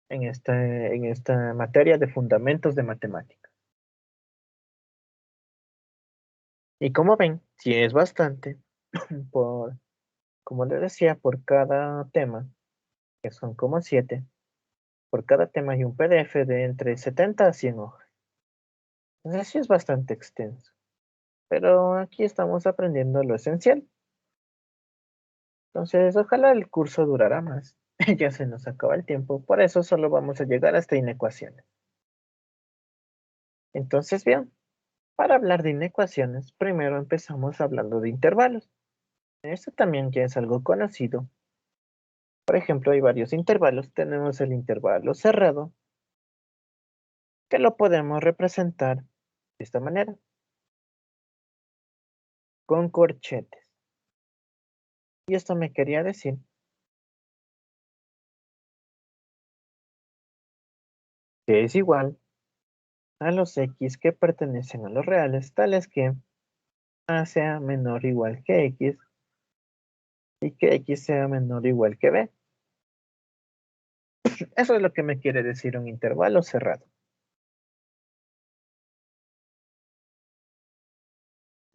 S1: en esta materia de fundamentos de matemática. Y como ven, si es bastante, como les decía, por cada tema, que son como 7, por cada tema hay un PDF de entre 70 a 100 hojas. Entonces sí es bastante extenso. Pero aquí estamos aprendiendo lo esencial. Entonces, ojalá el curso durara más. Ya se nos acaba el tiempo, por eso solo vamos a llegar hasta inecuaciones. Entonces, bien, para hablar de inecuaciones, primero empezamos hablando de intervalos. Esto también ya es algo conocido. Por ejemplo, hay varios intervalos. Tenemos el intervalo cerrado, que lo podemos representar de esta manera, con corchetes. Y esto me quería decir que es igual a los x que pertenecen a los reales, tales que a sea menor o igual que x y que x sea menor o igual que b. Eso es lo que me quiere decir un intervalo cerrado.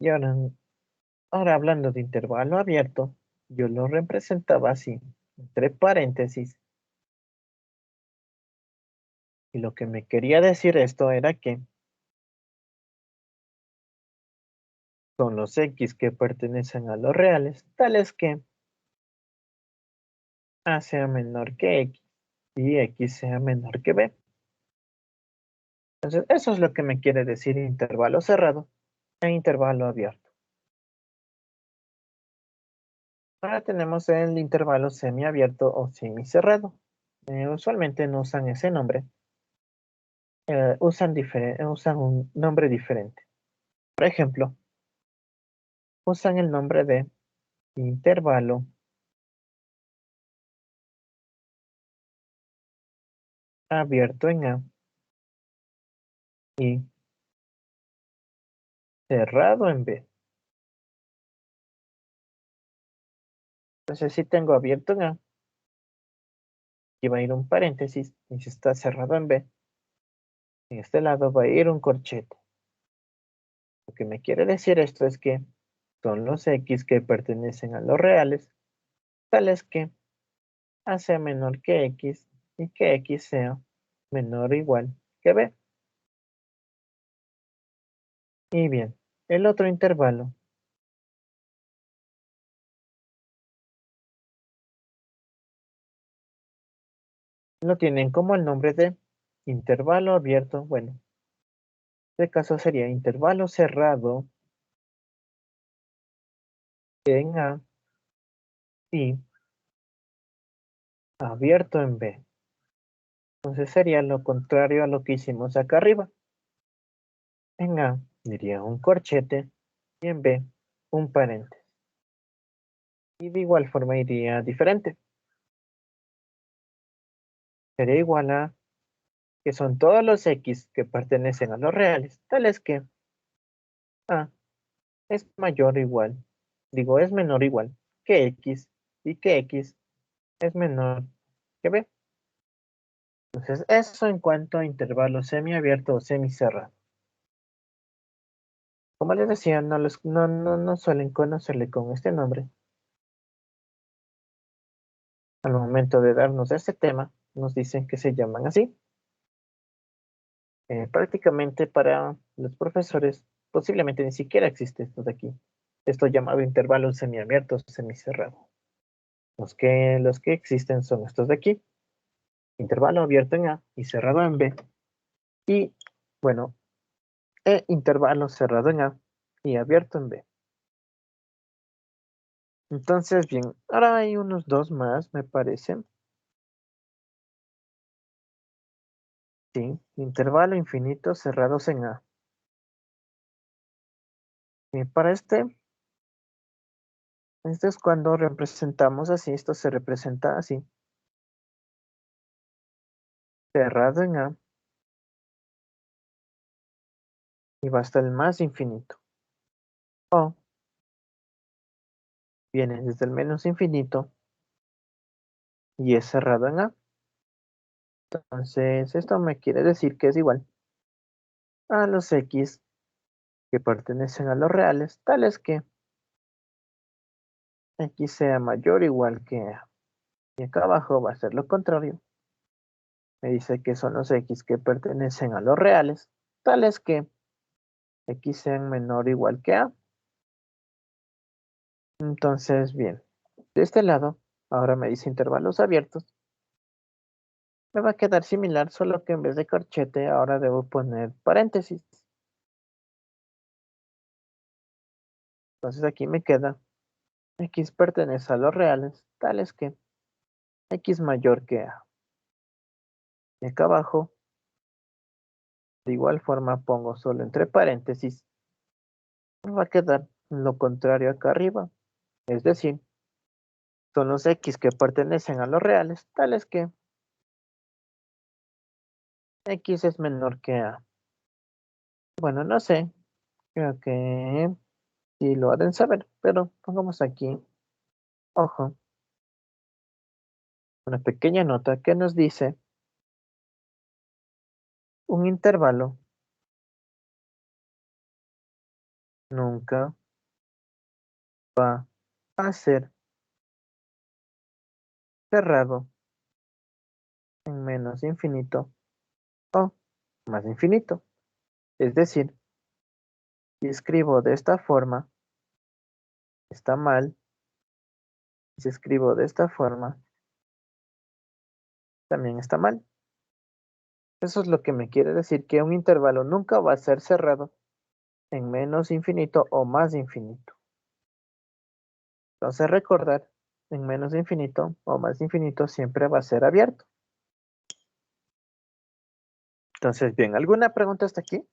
S1: Y ahora hablando de intervalo abierto, yo lo representaba así, entre paréntesis. Y lo que me quería decir esto era que son los x que pertenecen a los reales, tales que a sea menor que x y x sea menor que b. Entonces, eso es lo que me quiere decir intervalo cerrado e intervalo abierto. Ahora tenemos el intervalo semiabierto o semicerrado. Usualmente no usan ese nombre, usan un nombre diferente. Por ejemplo, usan el nombre de intervalo abierto en A y cerrado en B. Entonces, si tengo abierto en A, y va a ir un paréntesis, y si está cerrado en B, en este lado va a ir un corchete. Lo que me quiere decir esto es que son los x que pertenecen a los reales, tales que A sea menor que x y que x sea menor o igual que b. Y bien, el otro intervalo lo tienen como el nombre de intervalo abierto. Bueno, en este caso sería intervalo cerrado en A y abierto en B. Entonces sería lo contrario a lo que hicimos acá arriba. En A diría un corchete y en B un paréntesis. Y de igual forma iría diferente. Sería igual a que son todos los X que pertenecen a los reales, tales que A es mayor o igual, es menor o igual que X y que X es menor que B. Entonces, eso en cuanto a intervalos semiabierto o semicerrado. Como les decía, no suelen conocerle con este nombre. Al momento de darnos este tema, nos dicen que se llaman así. Prácticamente para los profesores, posiblemente ni siquiera existe esto de aquí. Esto llamado intervalos semiabiertos o semicerrado. Los que existen son estos de aquí. Intervalo abierto en A y cerrado en B. Y, bueno, intervalo cerrado en A y abierto en B. Entonces, bien, ahora hay unos dos más, me parece. Sí, intervalo infinito cerrados en A. Y para este es cuando representamos así, esto se representa así. Cerrado en A y va hasta el más infinito. O viene desde el menos infinito y es cerrado en A. Entonces, esto me quiere decir que es igual a los X que pertenecen a los reales, tales que X sea mayor o igual que A. Y acá abajo va a ser lo contrario. Me dice que son los X que pertenecen a los reales, tales que X sean menor o igual que A. Entonces, bien, de este lado, ahora me dice intervalos abiertos. Me va a quedar similar, solo que en vez de corchete, ahora debo poner paréntesis. Entonces aquí me queda X pertenece a los reales, tales que X mayor que A. Y acá abajo, de igual forma, pongo solo entre paréntesis. Me va a quedar lo contrario acá arriba. Es decir, son los X que pertenecen a los reales, tales que X es menor que A. Bueno, no sé, creo que sí lo deben saber, pero pongamos aquí, ojo, una pequeña nota que nos dice un intervalo nunca va a ser cerrado en menos infinito o más infinito. Es decir, si escribo de esta forma, está mal. Si escribo de esta forma, también está mal. Eso es lo que me quiere decir que un intervalo nunca va a ser cerrado en menos infinito o más infinito. Entonces recordar, en menos infinito o más infinito siempre va a ser abierto. Entonces, bien, ¿alguna pregunta hasta aquí?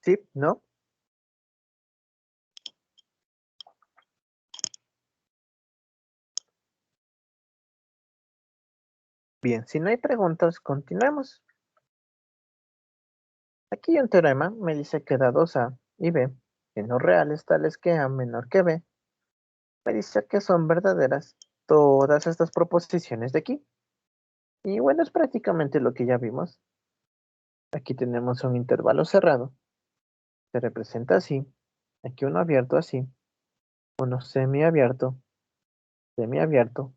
S1: ¿Sí? ¿No? Bien, si no hay preguntas, continuemos. Aquí hay un teorema, me dice que dados A y B, en los reales tales que A menor que B, me dice que son verdaderas todas estas proposiciones de aquí. Y bueno, es prácticamente lo que ya vimos. Aquí tenemos un intervalo cerrado. Se representa así. Aquí uno abierto así. Uno semiabierto. Semiabierto.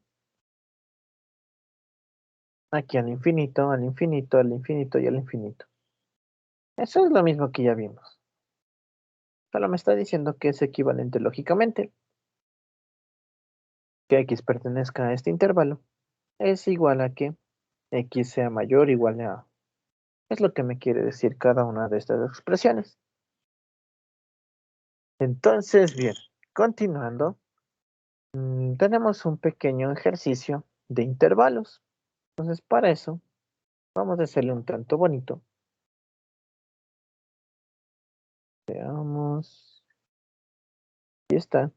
S1: Aquí al infinito, al infinito, al infinito y al infinito. Eso es lo mismo que ya vimos. Solo me está diciendo que es equivalente lógicamente. Que X pertenezca a este intervalo es igual a que X sea mayor o igual a A. Es lo que me quiere decir cada una de estas expresiones. Entonces, bien, continuando, tenemos un pequeño ejercicio de intervalos. Entonces, para eso, vamos a hacerle un tanto bonito. Veamos. Ahí está.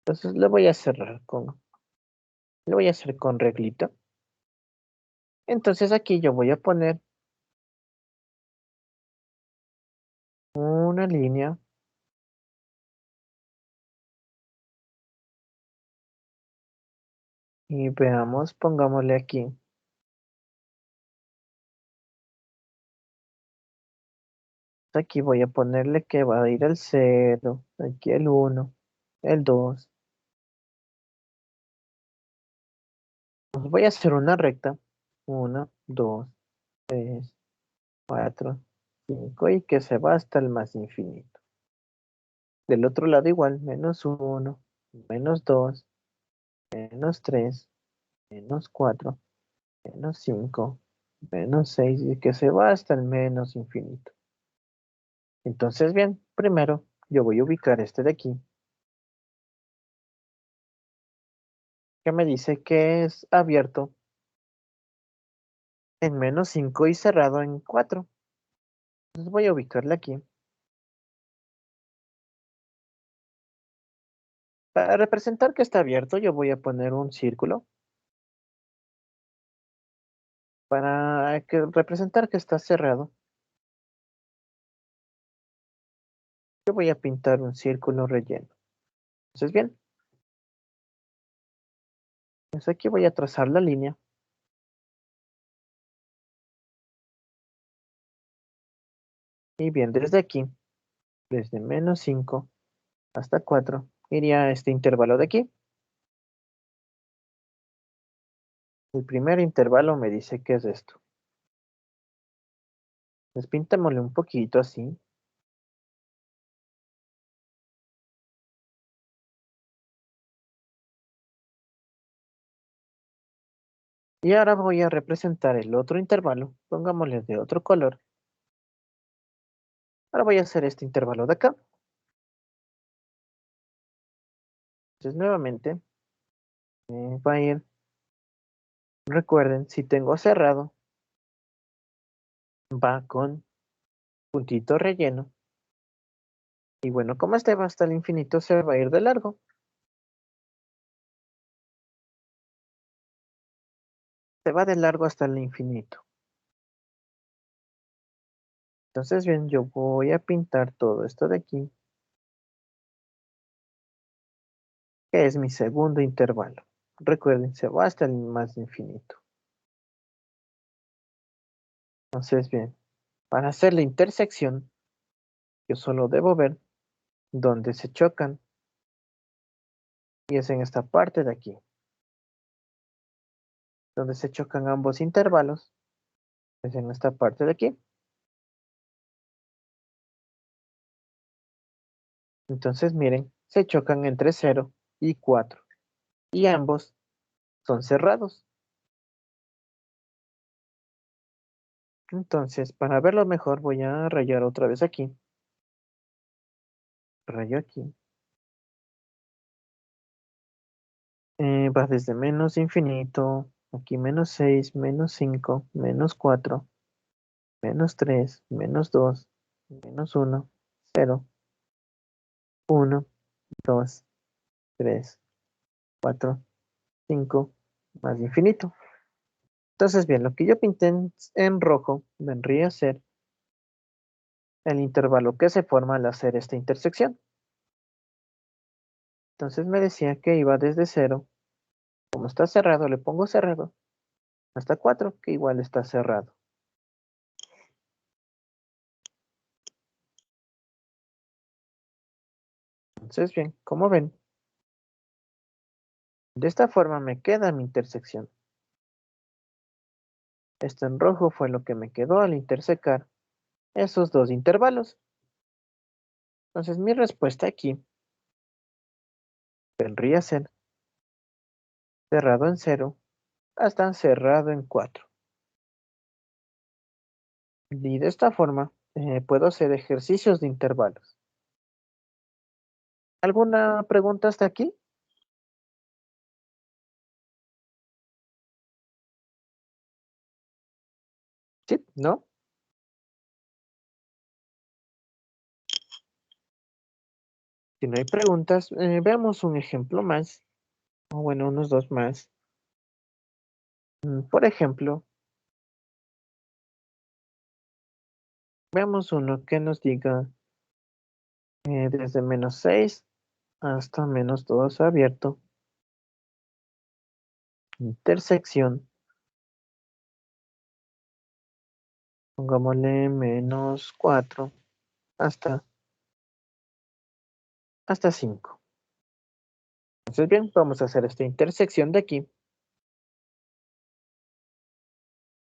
S1: Entonces, le voy a cerrar le voy a hacer con reglita. Entonces, aquí yo voy a poner una línea y veamos, pongámosle aquí. Aquí voy a ponerle que va a ir el 0, aquí el 1, el 2. Pues voy a hacer una recta. 1, 2, 3, 4, 5 y que se va hasta el más infinito. Del otro lado igual, menos 1, menos 2, menos 3, menos 4, menos 5, menos 6 y que se va hasta el menos infinito. Entonces, bien, primero yo voy a ubicar este de aquí, que me dice que es abierto en menos 5 y cerrado en 4. Entonces voy a ubicarle aquí. Para representar que está abierto, yo voy a poner un círculo. Para representar que está cerrado, yo voy a pintar un círculo relleno. Entonces, bien, pues aquí voy a trazar la línea. Y bien, desde aquí, desde menos 5 hasta 4, iría a este intervalo de aquí. El primer intervalo me dice que es esto. Pues pintémosle un poquito así. Y ahora voy a representar el otro intervalo. Pongámosle de otro color. Ahora voy a hacer este intervalo de acá. Entonces, nuevamente, va a ir, recuerden, si tengo cerrado, va con puntito relleno. Y bueno, como este va hasta el infinito, se va a ir de largo. Se va de largo hasta el infinito. Entonces, bien, yo voy a pintar todo esto de aquí, que es mi segundo intervalo. Recuerden, se va hasta el más infinito. Entonces, bien, para hacer la intersección, yo solo debo ver dónde se chocan. Y es en esta parte de aquí, donde se chocan ambos intervalos. Es en esta parte de aquí. Entonces, miren, se chocan entre 0 y 4. Y ambos son cerrados. Entonces, para verlo mejor, voy a rayar otra vez aquí. Rayo aquí. Va desde menos infinito, aquí menos 6, menos 5, menos 4, menos 3, menos 2, menos 1, 0, 1, 2, 3, 4, 5, más infinito. Entonces, bien, lo que yo pinté en rojo vendría a ser el intervalo que se forma al hacer esta intersección. Entonces me decía que iba desde 0, como está cerrado, le pongo cerrado, hasta 4, que igual está cerrado. Entonces, bien, como ven, de esta forma me queda mi intersección. Esto en rojo fue lo que me quedó al intersecar esos dos intervalos. Entonces mi respuesta aquí vendría a ser cerrado en 0 hasta cerrado en 4. Y de esta forma puedo hacer ejercicios de intervalos. ¿Alguna pregunta hasta aquí? ¿Sí? ¿No? Si no hay preguntas, veamos un ejemplo más, o bueno, unos dos más. Por ejemplo, veamos uno que nos diga desde -6 hasta -2 abierto, intersección, pongámosle -4 hasta 5. Entonces bien, vamos a hacer esta intersección de aquí.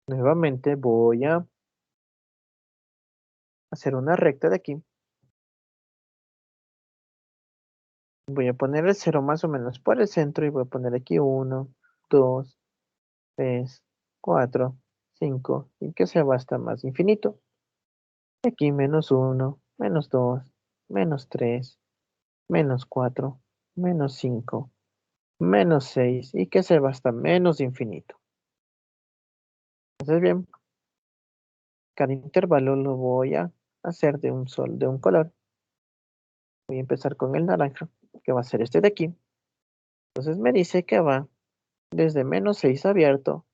S1: Nuevamente voy a hacer una recta de aquí. Voy a poner el 0 más o menos por el centro y voy a poner aquí 1, 2, 3, 4, 5 y que se va hasta más infinito. Aquí -1, -2, -3, -4, -5, -6 y que se va hasta menos infinito. Entonces bien, cada intervalo lo voy a hacer de un color. Voy a empezar con el naranja, que va a ser este de aquí. Entonces me dice que va desde -6 abierto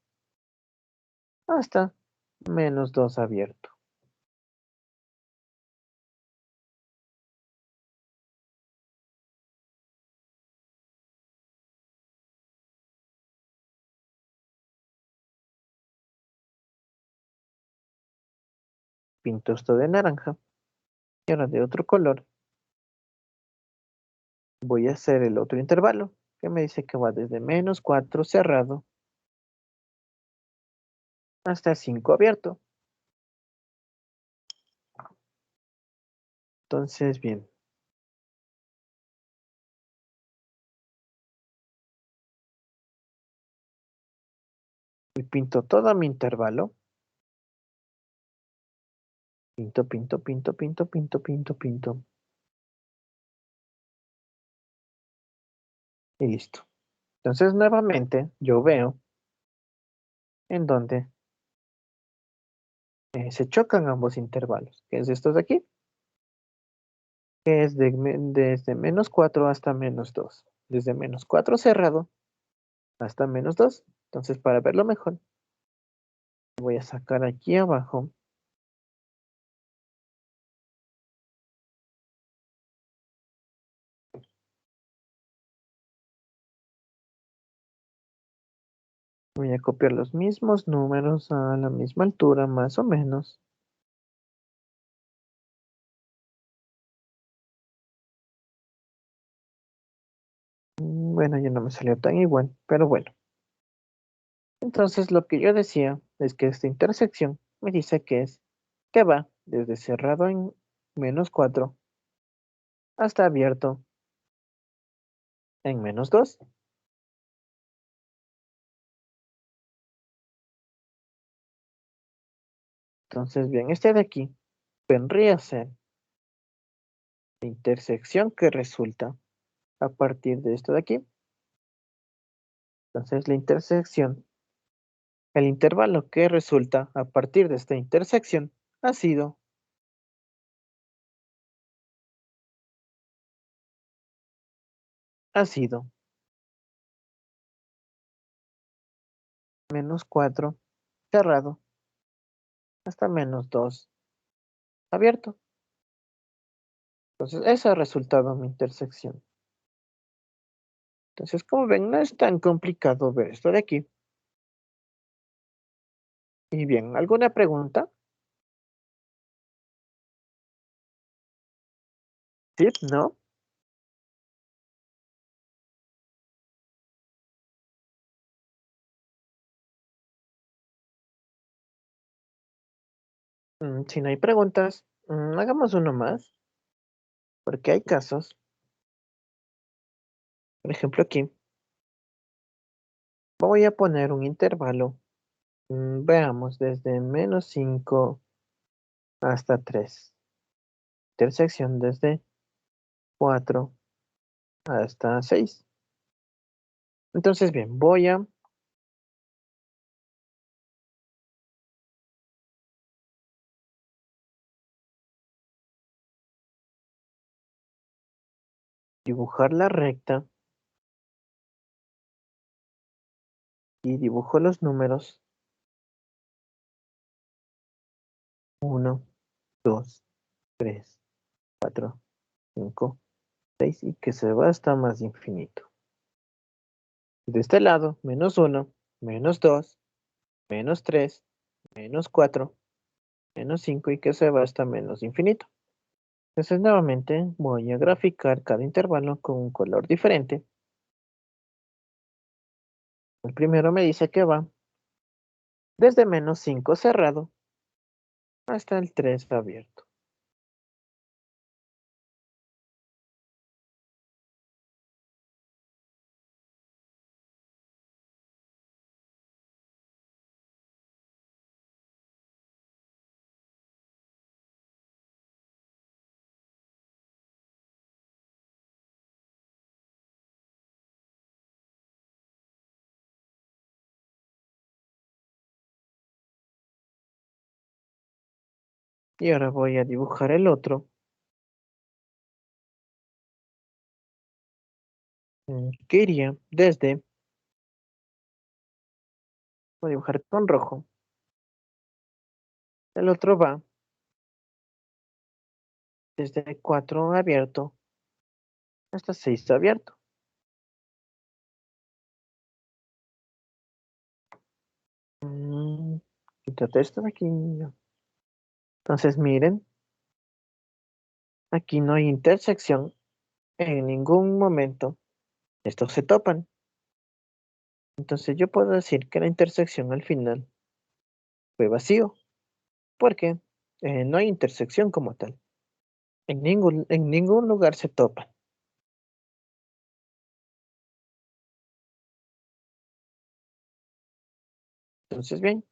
S1: hasta -2 abierto. Pinto esto de naranja. Y ahora de otro color voy a hacer el otro intervalo, que me dice que va desde -4 cerrado hasta 5 abierto. Entonces, bien, y pinto todo mi intervalo. Pinto, pinto, pinto, pinto, pinto, pinto, pinto. Y listo. Entonces, nuevamente, yo veo en donde se chocan ambos intervalos, que es estos de aquí, que es desde -4 hasta -2. Desde -4 cerrado hasta -2. Entonces, para verlo mejor, voy a sacar aquí abajo. Voy a copiar los mismos números a la misma altura, más o menos. Bueno, ya no me salió tan igual, pero bueno. Entonces lo que yo decía es que esta intersección me dice que va desde cerrado en -4 hasta abierto en -2. Entonces, bien, este de aquí vendría a ser la intersección que resulta a partir de esto de aquí. Entonces, la intersección, el intervalo que resulta a partir de esta intersección ha sido -4 cerrado hasta -2 abierto. Entonces, ese ha resultado mi intersección. Entonces, como ven, no es tan complicado ver esto de aquí. Y bien, ¿alguna pregunta? ¿Sí? ¿No? Si no hay preguntas, hagamos uno más, porque hay casos. Por ejemplo, aquí voy a poner un intervalo. Veamos, desde -5 hasta 3. Intersección desde 4 hasta 6. Entonces, bien, voy a dibujar la recta y dibujo los números 1, 2, 3, 4, 5, 6 y que se va hasta más infinito. De este lado, -1, -2, -3, -4, -5 y que se va hasta menos infinito. Entonces nuevamente voy a graficar cada intervalo con un color diferente. El primero me dice que va desde -5 cerrado hasta el 3 abierto. Y ahora voy a dibujar el otro. Que iría desde, voy a dibujar con rojo. El otro va desde 4 abierto hasta 6 abierto. Quítate esto de aquí. Entonces miren, aquí no hay intersección. En ningún momento estos se topan. Entonces yo puedo decir que la intersección al final fue vacío. Porque no hay intersección como tal. En ningún lugar se topan. Entonces bien,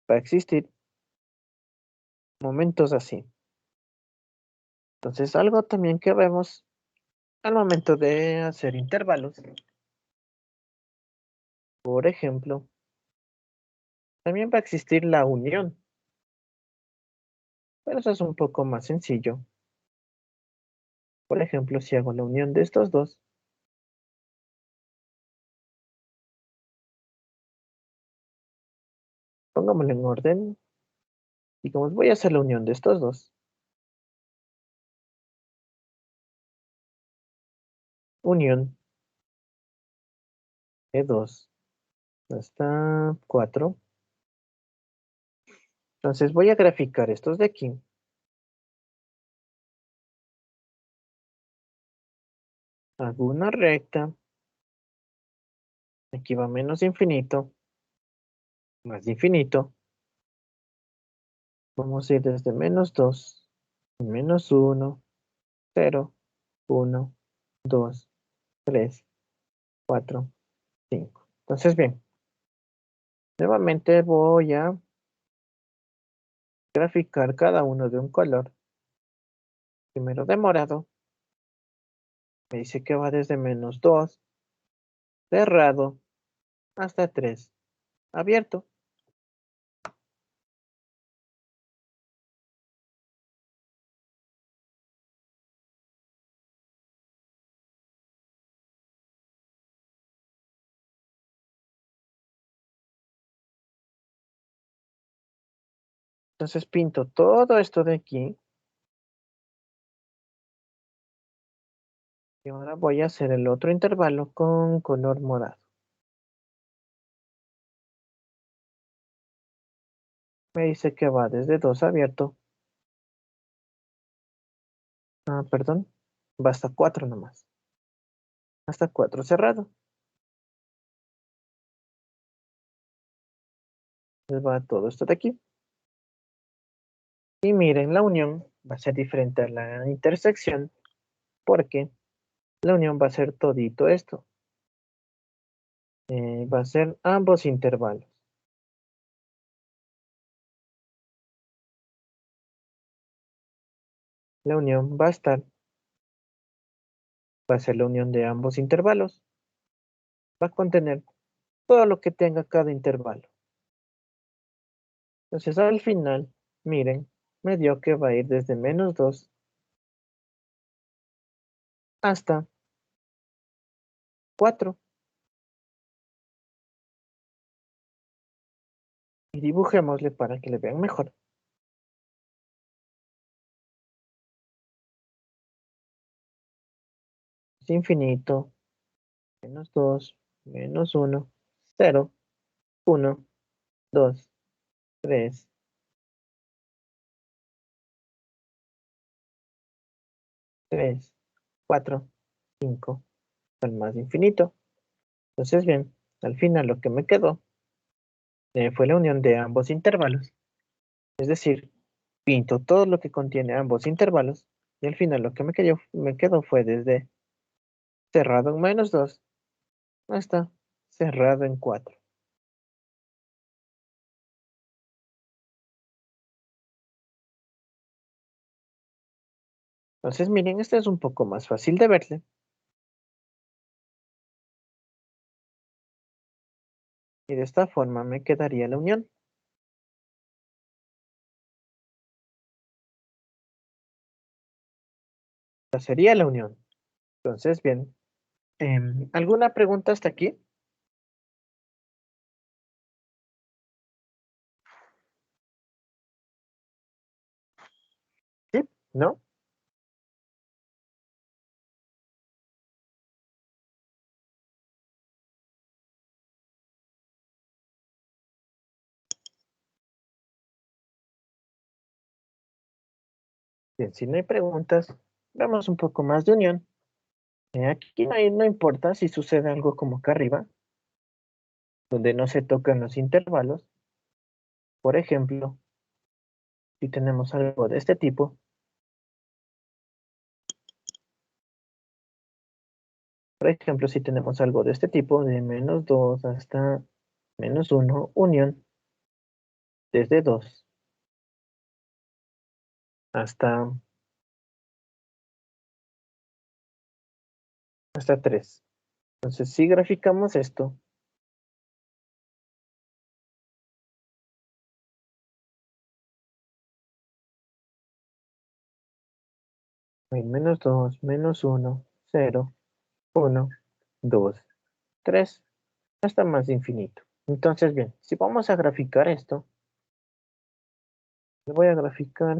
S1: va a existir momentos así. Entonces algo también que vemos al momento de hacer intervalos. Por ejemplo, también va a existir la unión. Pero eso es un poco más sencillo. Por ejemplo, si hago la unión de estos dos, pongámoslo en orden. Digamos, voy a hacer la unión de estos dos. Unión de 2 hasta 4. Entonces voy a graficar estos de aquí. Hago una recta. Aquí va menos infinito. Más infinito. Vamos a ir desde -2, -1, 0, 1, 2, 3, 4, 5. Entonces, bien, nuevamente voy a graficar cada uno de un color. Primero de morado. Me dice que va desde -2, cerrado, hasta 3, abierto. Entonces pinto todo esto de aquí. Y ahora voy a hacer el otro intervalo con color morado. Me dice que va desde 2 abierto. Perdón. Va hasta 4 nomás. Hasta 4 cerrado. Entonces va todo esto de aquí. Y miren, la unión va a ser diferente a la intersección porque la unión va a ser todito esto. Va a ser ambos intervalos. La unión va a estar va a ser la unión de ambos intervalos. Va a contener todo lo que tenga cada intervalo. Entonces al final, miren, me dio que va a ir desde -2 hasta 4. Y dibujémosle para que le vean mejor. Es infinito, -2, -1, 0, 1, 2, 3, 3, 4, 5, al más infinito. Entonces, bien, al final lo que me quedó fue la unión de ambos intervalos. Es decir, pinto todo lo que contiene ambos intervalos y al final lo que me quedó fue desde cerrado en -2 hasta cerrado en 4. Entonces, miren, este es un poco más fácil de verle. Y de esta forma me quedaría la unión. Esta sería la unión. Entonces, bien, ¿alguna pregunta hasta aquí? ¿Sí? ¿No? Bien, si no hay preguntas, veamos un poco más de unión. Aquí no importa si sucede algo como acá arriba, donde no se tocan los intervalos. Por ejemplo, si tenemos algo de este tipo, si tenemos algo de este tipo, de -2 hasta -1, unión, desde 2 hasta 3. Entonces, si graficamos esto, hay -2, -1, 0, 1, 2, 3, hasta más infinito. Entonces, bien, si vamos a graficar esto, lo voy a graficar a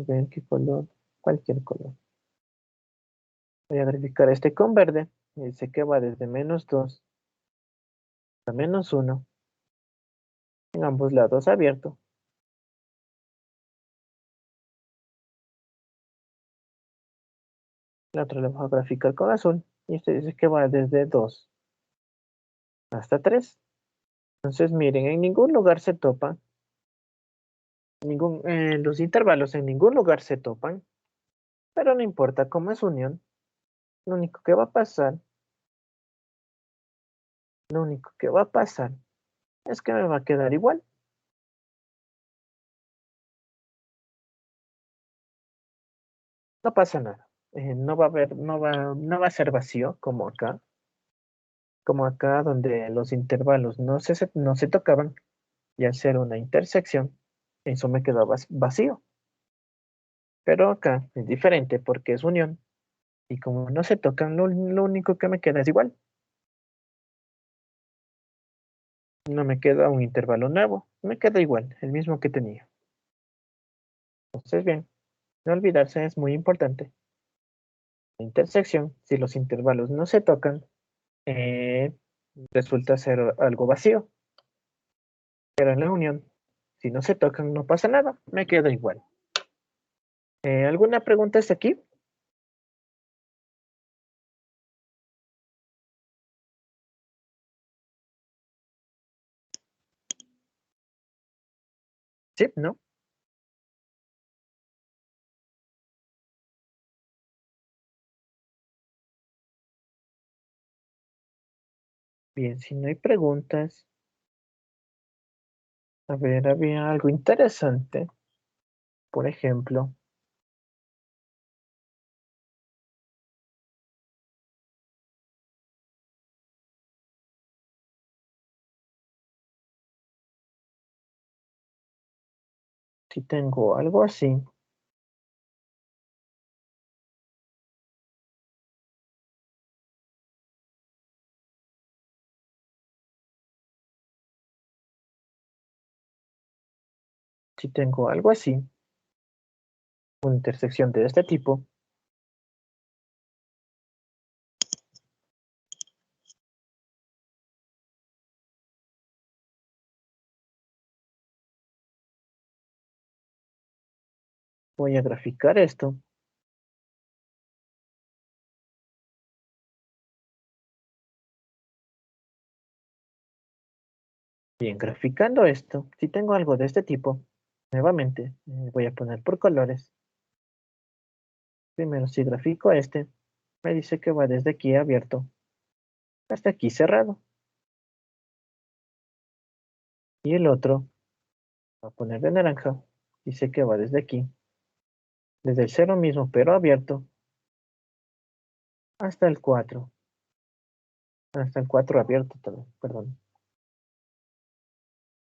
S1: ver qué color, cualquier color. Voy a graficar este con verde, y dice que va desde -2 a -1, en ambos lados abierto. La otra lo voy a graficar con azul, y este dice que va desde 2 hasta 3. Entonces, miren, en ningún lugar se topan, los intervalos en ningún lugar se topan, pero no importa cómo es unión, lo único que va a pasar, lo único que va a pasar es que me va a quedar igual. No pasa nada. No va a haber, no va a ser vacío como acá donde los intervalos no se tocaban, y al ser una intersección, eso me quedó vacío. Pero acá es diferente porque es unión, y como no se tocan, lo único que me queda es igual. No me queda un intervalo nuevo, me queda igual, el mismo que tenía. Entonces, bien, no olvidarse es muy importante. La intersección, si los intervalos no se tocan, eh, resulta ser algo vacío. Pero en la unión, si no se tocan, no pasa nada, me queda igual. ¿Alguna pregunta hasta aquí? Sí, ¿no? Bien, si no hay preguntas, a ver, había algo interesante. Por ejemplo, si tengo algo así, si tengo algo así, una intersección de este tipo, voy a graficar esto. Bien, graficando esto, si tengo algo de este tipo, nuevamente voy a poner por colores. Primero, si grafico este, me dice que va desde aquí abierto hasta aquí cerrado. Y el otro, voy a poner de naranja, dice que va desde aquí, desde el 0 mismo, pero abierto, hasta el 4. Hasta el 4 abierto también, perdón.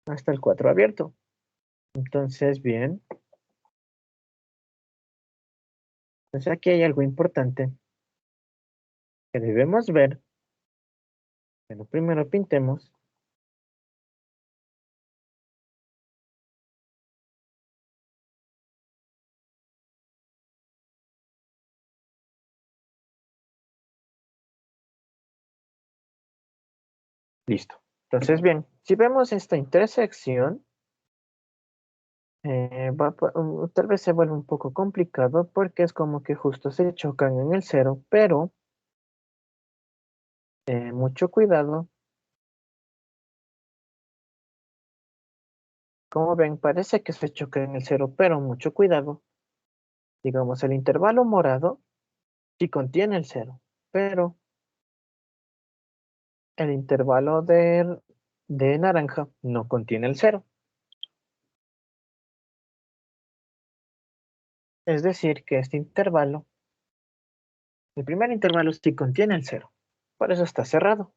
S1: Hasta el 4 abierto. Entonces, bien. Entonces aquí hay algo importante que debemos ver. Pero primero pintemos. Listo. Entonces, bien, si vemos esta intersección, tal vez se vuelve un poco complicado porque es como que justo se chocan en el 0, pero mucho cuidado. Como ven, parece que se choca en el 0, pero mucho cuidado. Digamos, el intervalo morado sí contiene el 0, pero el intervalo de naranja no contiene el 0. Es decir, que este intervalo, el primer intervalo sí contiene el 0. Por eso está cerrado.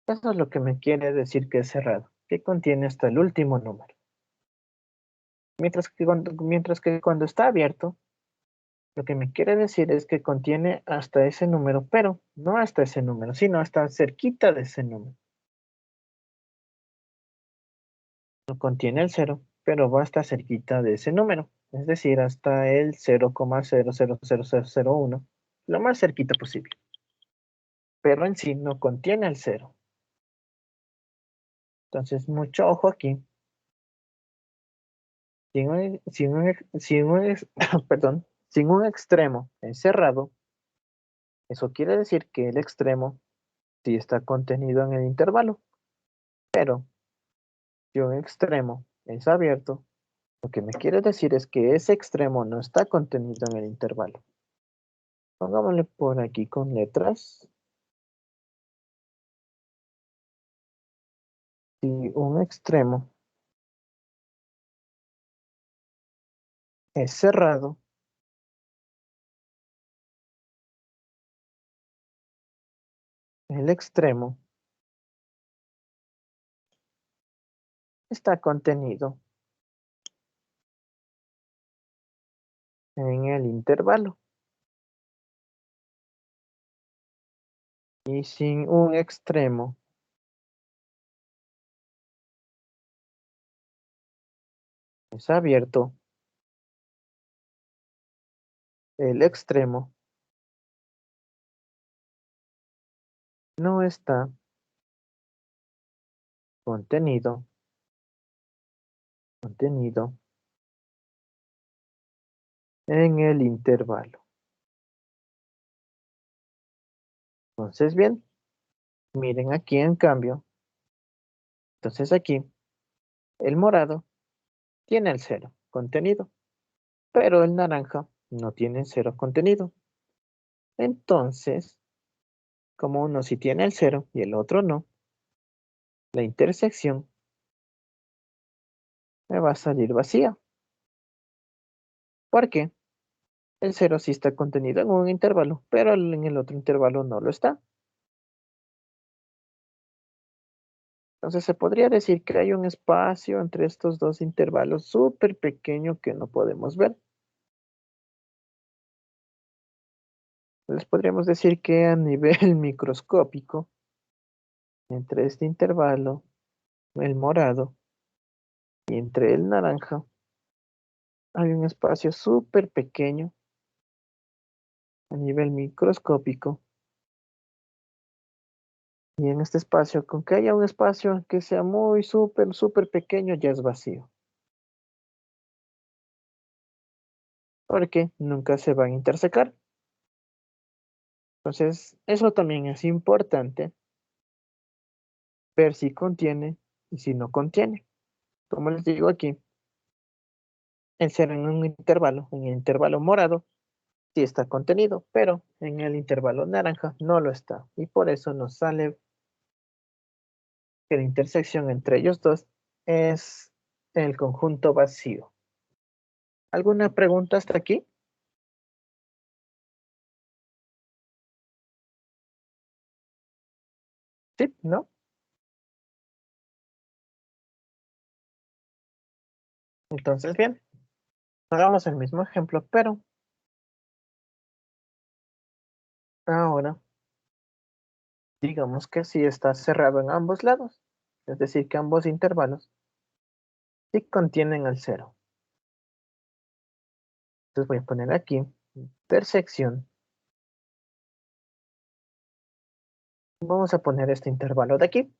S1: Eso es lo que me quiere decir que es cerrado, que contiene hasta el último número. Mientras que cuando está abierto, lo que me quiere decir es que contiene hasta ese número, pero no hasta ese número, sino hasta cerquita de ese número. No contiene el 0, pero va hasta cerquita de ese número, es decir, hasta el 0,000001, lo más cerquita posible. Pero en sí no contiene el 0. Entonces, mucho ojo aquí. Perdón, sin un extremo encerrado, eso quiere decir que el extremo sí está contenido en el intervalo, pero si un extremo es abierto, lo que me quiere decir es que ese extremo no está contenido en el intervalo. Pongámosle por aquí con letras. Si un extremo es cerrado, el extremo está contenido en el intervalo. Y sin un extremo es abierto, el extremo no está contenido en el intervalo. Entonces, bien, miren aquí en cambio. Entonces aquí, el morado tiene el 0 contenido, pero el naranja no tiene 0 contenido. Entonces, como uno sí tiene el 0 y el otro no, la intersección me va a salir vacía. ¿Por qué? El 0 sí está contenido en un intervalo, pero en el otro intervalo no lo está. Entonces se podría decir que hay un espacio entre estos dos intervalos súper pequeño que no podemos ver. Entonces podríamos decir que a nivel microscópico, entre este intervalo, el morado, y entre el naranja, hay un espacio súper pequeño a nivel microscópico. Y en este espacio, con que haya un espacio que sea muy súper pequeño, ya es vacío. Porque nunca se van a intersecar. Entonces, eso también es importante, ver si contiene y si no contiene. Como les digo aquí, el ser en un intervalo, en el intervalo morado, sí está contenido, pero en el intervalo naranja no lo está. Y por eso nos sale que la intersección entre ellos dos es el conjunto vacío. ¿Alguna pregunta hasta aquí? Sí, ¿no? Entonces, bien, hagamos el mismo ejemplo, pero ahora digamos que sí está cerrado en ambos lados. Es decir, que ambos intervalos sí contienen el cero. Entonces voy a poner aquí intersección. Vamos a poner este intervalo de aquí.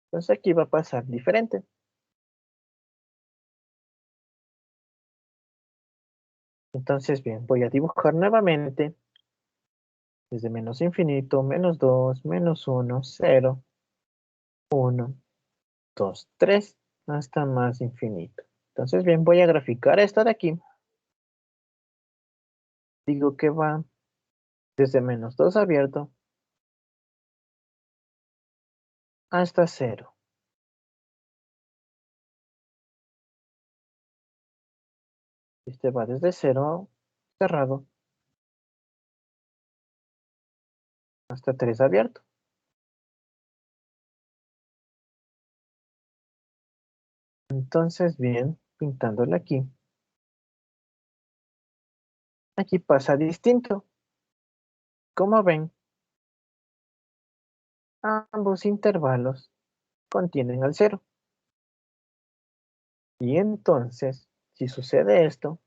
S1: Entonces aquí va a pasar diferente. Entonces, bien, voy a dibujar nuevamente desde menos infinito, menos 2, menos 1, 0, 1, 2, 3, hasta más infinito. Entonces, bien, voy a graficar esta de aquí. Digo que va desde menos 2 abierto hasta 0. Este va desde 0 cerrado hasta 3 abierto. Entonces, bien, pintándole aquí. Aquí pasa distinto. Como ven, ambos intervalos contienen al 0. Y entonces, si sucede esto,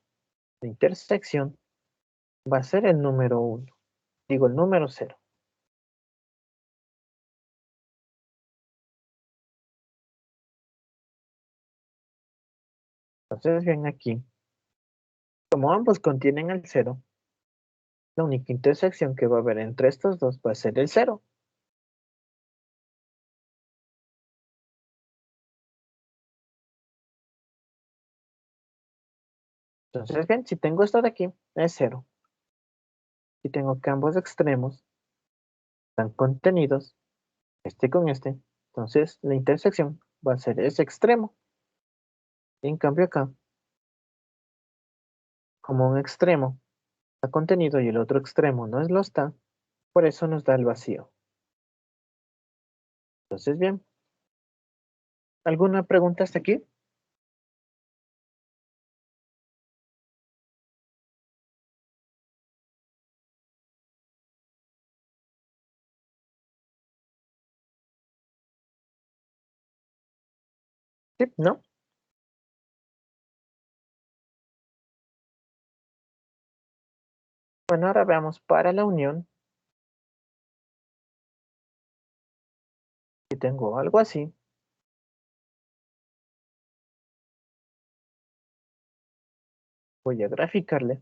S1: la intersección va a ser el número 1. Digo, el número 0. Entonces, bien aquí, como ambos contienen el 0, la única intersección que va a haber entre estos dos va a ser el 0. Entonces, bien, si tengo esto de aquí, es 0. Si tengo que ambos extremos están contenidos, este con este, entonces la intersección va a ser ese extremo. En cambio acá, como un extremo está contenido y el otro extremo no lo está, por eso nos da el vacío. Entonces, bien, ¿alguna pregunta hasta aquí? Sí, ¿no? Bueno, ahora veamos para la unión. Si tengo algo así, voy a graficarle.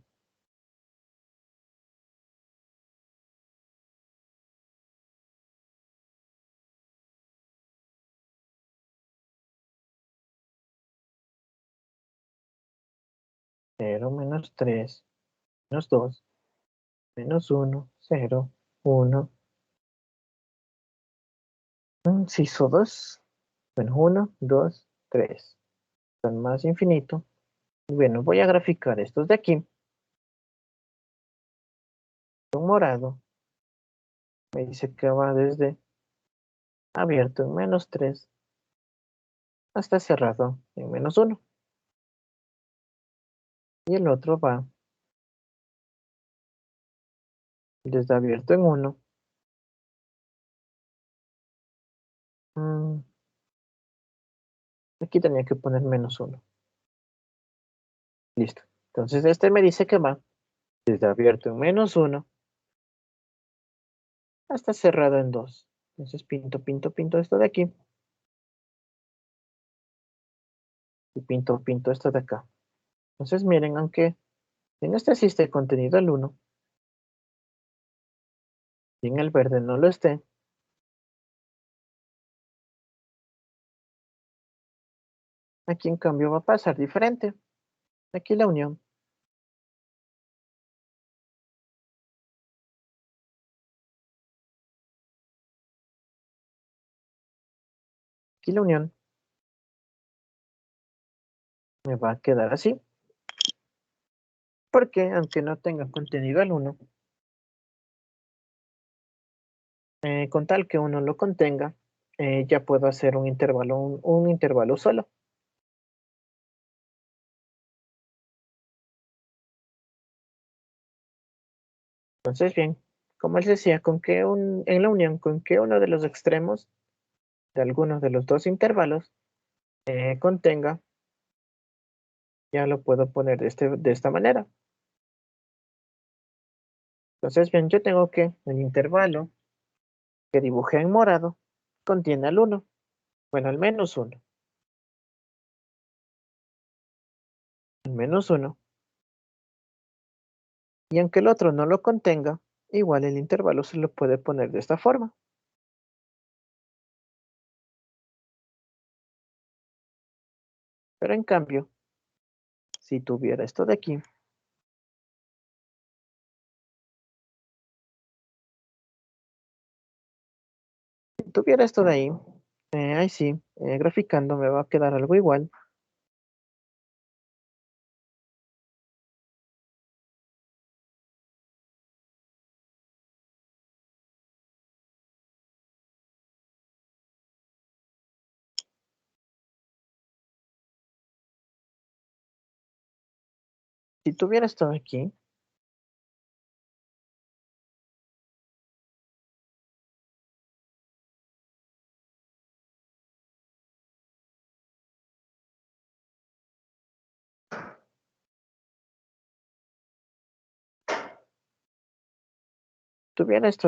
S1: 0, menos 3, menos 2, menos 1, 0, 1. Si hizo 2. Bueno, 1, 2, 3. Son más infinito. Bueno, voy a graficar estos de aquí. Un morado. Me dice que va desde abierto en menos 3 hasta cerrado en -1. Y el otro va desde abierto en 1. Aquí tenía que poner -1. Listo. Entonces este me dice que va desde abierto en -1 hasta cerrado en 2. Entonces pinto esto de aquí. Y pinto esto de acá. Entonces miren, aunque en este sí esté contenido el 1, y en el verde no lo esté, aquí en cambio va a pasar diferente. Aquí la unión. Aquí la unión me va a quedar así. Porque aunque no tenga contenido el 1, con tal que uno lo contenga, ya puedo hacer un intervalo, un intervalo solo. Entonces, bien, como les decía, en la unión, con que uno de los extremos de alguno de los dos intervalos contenga, ya lo puedo poner de esta manera. Entonces, bien, yo tengo que el intervalo que dibujé en morado contiene al 1, bueno, al -1. El -1. Y aunque el otro no lo contenga, igual el intervalo se lo puede poner de esta forma. Pero en cambio, si tuviera esto de aquí, si tuviera esto de ahí sí, graficando me va a quedar algo igual. Si tuviera esto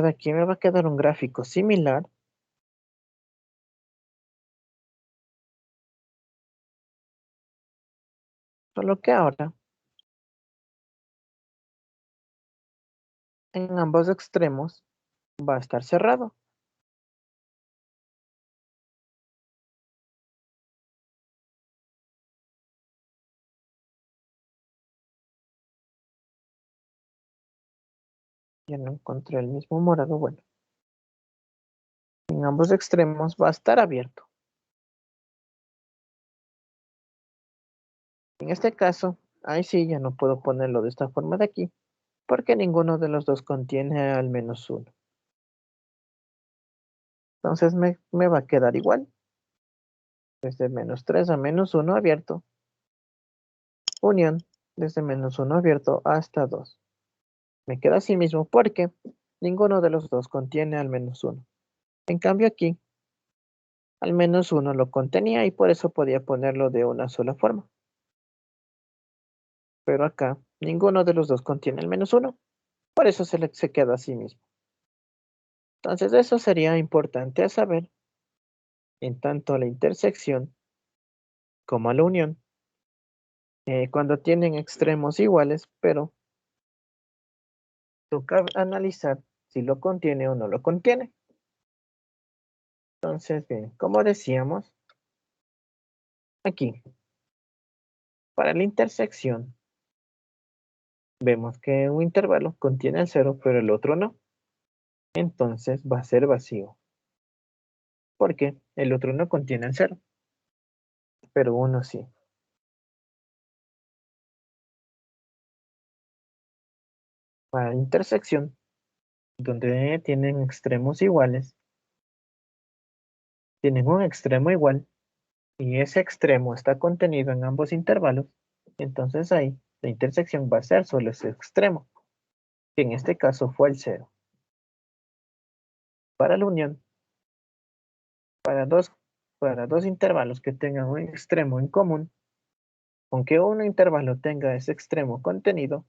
S1: de aquí, me va a quedar un gráfico similar, solo que ahora en ambos extremos va a estar cerrado. Ya no encontré el mismo morado, bueno. En ambos extremos va a estar abierto. En este caso, ahí sí ya no puedo ponerlo de esta forma de aquí, porque ninguno de los dos contiene al -1. Entonces me va a quedar igual. Desde -3 a -1 abierto. Unión desde -1 abierto hasta 2. Me queda así mismo porque ninguno de los dos contiene al -1. En cambio aquí, al -1 lo contenía y por eso podía ponerlo de una sola forma. Pero acá, ninguno de los dos contiene el -1. Por eso se queda así mismo. Entonces eso sería importante a saber en tanto a la intersección como a la unión, cuando tienen extremos iguales, pero toca analizar si lo contiene o no lo contiene. Entonces, bien, como decíamos, aquí, para la intersección, vemos que un intervalo contiene el 0, pero el otro no. Entonces va a ser vacío. Porque el otro no contiene el 0, pero uno sí. Para la intersección, donde tienen extremos iguales, tienen un extremo igual, y ese extremo está contenido en ambos intervalos, entonces ahí la intersección va a ser solo ese extremo, que en este caso fue el 0. Para la unión, para dos intervalos que tengan un extremo en común, aunque un intervalo tenga ese extremo contenido,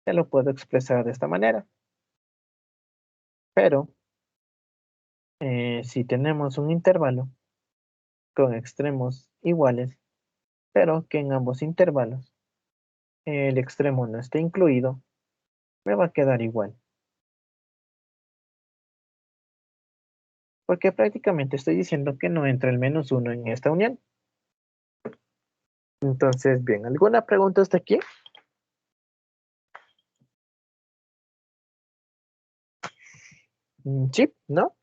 S1: se lo puedo expresar de esta manera. Pero, si tenemos un intervalo con extremos iguales, pero que en ambos intervalos el extremo no esté incluido, me va a quedar igual. Porque prácticamente estoy diciendo que no entra el -1 en esta unión. Entonces, bien, ¿alguna pregunta hasta aquí? Sí, ¿no?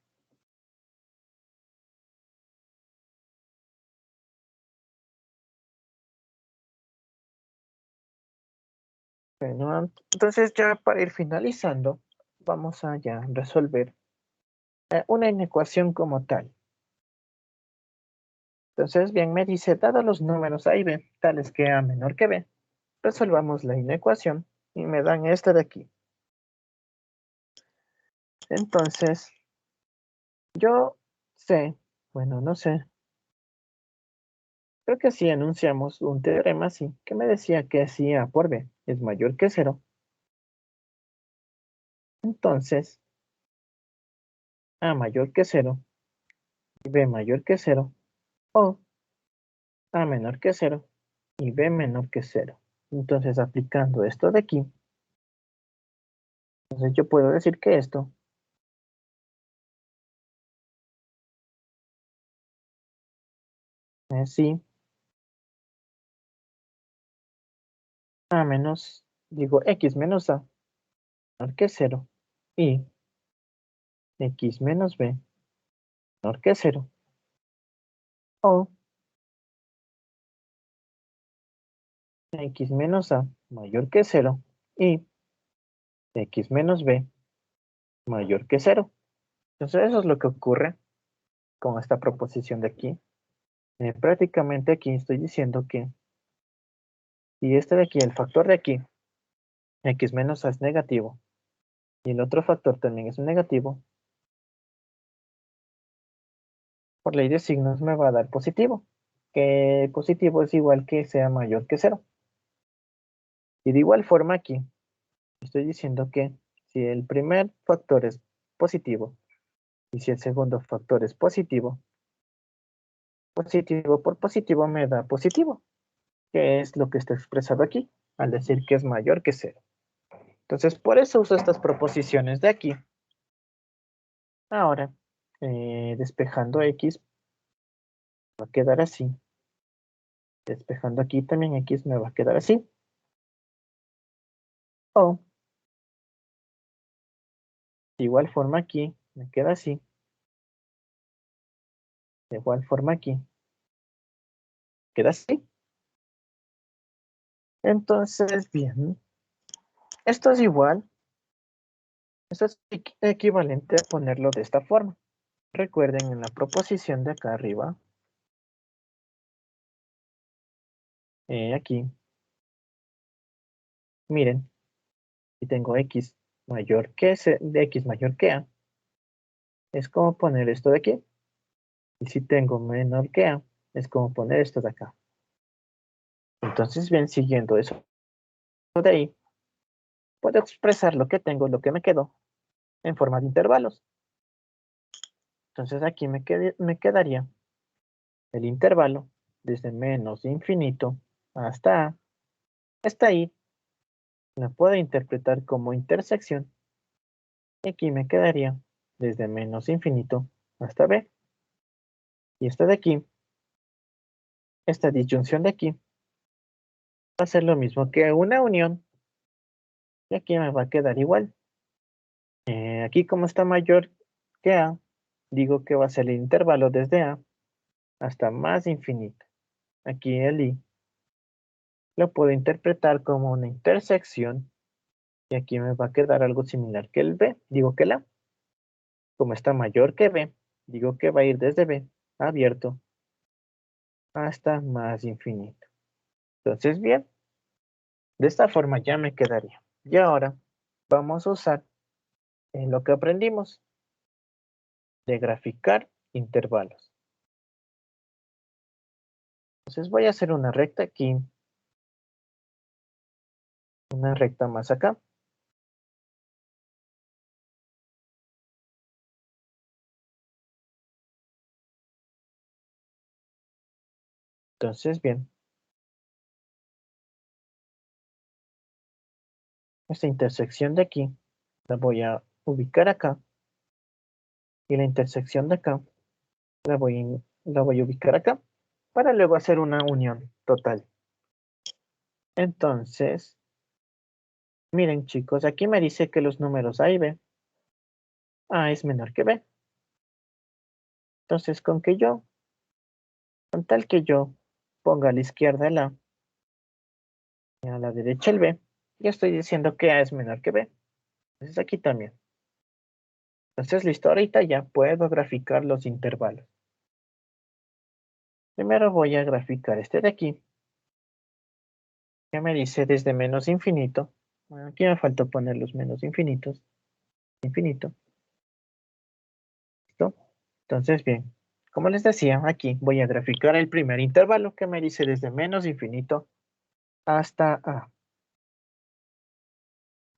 S1: Bueno, entonces ya para ir finalizando, vamos a ya resolver una inecuación como tal. Entonces, bien, me dice, dados los números A y B, tales que A menor que B, resolvamos la inecuación y me dan esta de aquí. Entonces, yo sé, bueno, no sé, creo que si enunciamos un teorema así, que me decía que si A por B es mayor que 0, entonces A mayor que 0 y B mayor que 0, o A menor que 0 y B menor que 0. Entonces, aplicando esto de aquí, entonces yo puedo decir que esto es si A menos, digo, X menos A menor que 0 y X menos B menor que 0, o X menos A mayor que 0 y X menos B mayor que 0. Entonces eso es lo que ocurre con esta proposición de aquí. Prácticamente aquí estoy diciendo que si este de aquí, el factor de aquí, X menos A es negativo, y el otro factor también es negativo, por ley de signos me va a dar positivo, que positivo es igual que sea mayor que 0. Y de igual forma aquí, estoy diciendo que si el primer factor es positivo y si el segundo factor es positivo, positivo por positivo me da positivo, que es lo que está expresado aquí, al decir que es mayor que 0. Entonces, por eso uso estas proposiciones de aquí. Ahora, despejando X, va a quedar así. Despejando aquí también X me va a quedar así. O, de igual forma aquí, me queda así. De igual forma aquí, queda así. Entonces, bien, esto es igual. Esto es equivalente a ponerlo de esta forma. Recuerden en la proposición de acá arriba, aquí, miren, si tengo X mayor que de X mayor que A, es como poner esto de aquí. Y si tengo menor que A, es como poner esto de acá. Entonces, bien, siguiendo eso de ahí, puedo expresar lo que tengo, lo que me quedó, en forma de intervalos. Entonces aquí me quedaría el intervalo desde menos infinito hasta A. Hasta ahí la puedo interpretar como intersección. Y aquí me quedaría desde menos infinito hasta B. Y esta de aquí, esta disyunción de aquí, va a ser lo mismo que una unión. Y aquí me va a quedar igual. Aquí como está mayor que A, digo que va a ser el intervalo desde A hasta más infinito. Aquí el I lo puedo interpretar como una intersección. Y aquí me va a quedar algo similar que el B. Digo que el A, como está mayor que B, digo que va a ir desde B abierto hasta más infinito. Entonces, bien, de esta forma ya me quedaría. Y ahora vamos a usar lo que aprendimos de graficar intervalos. Entonces voy a hacer una recta aquí, una recta más acá. Entonces, bien, esta intersección de aquí la voy a ubicar acá y la intersección de acá la voy a ubicar acá para luego hacer una unión total. Entonces, miren chicos, aquí me dice que los números A y B, A es menor que B. Entonces, con tal que yo ponga a la izquierda el A y a la derecha el B, ya estoy diciendo que A es menor que B. Entonces aquí también. Entonces, listo, ahorita ya puedo graficar los intervalos. Primero voy a graficar este de aquí, que me dice desde menos infinito. Bueno, aquí me falta poner los menos infinitos. Infinito. ¿Listo? Entonces, bien, como les decía, aquí voy a graficar el primer intervalo que me dice desde menos infinito hasta A.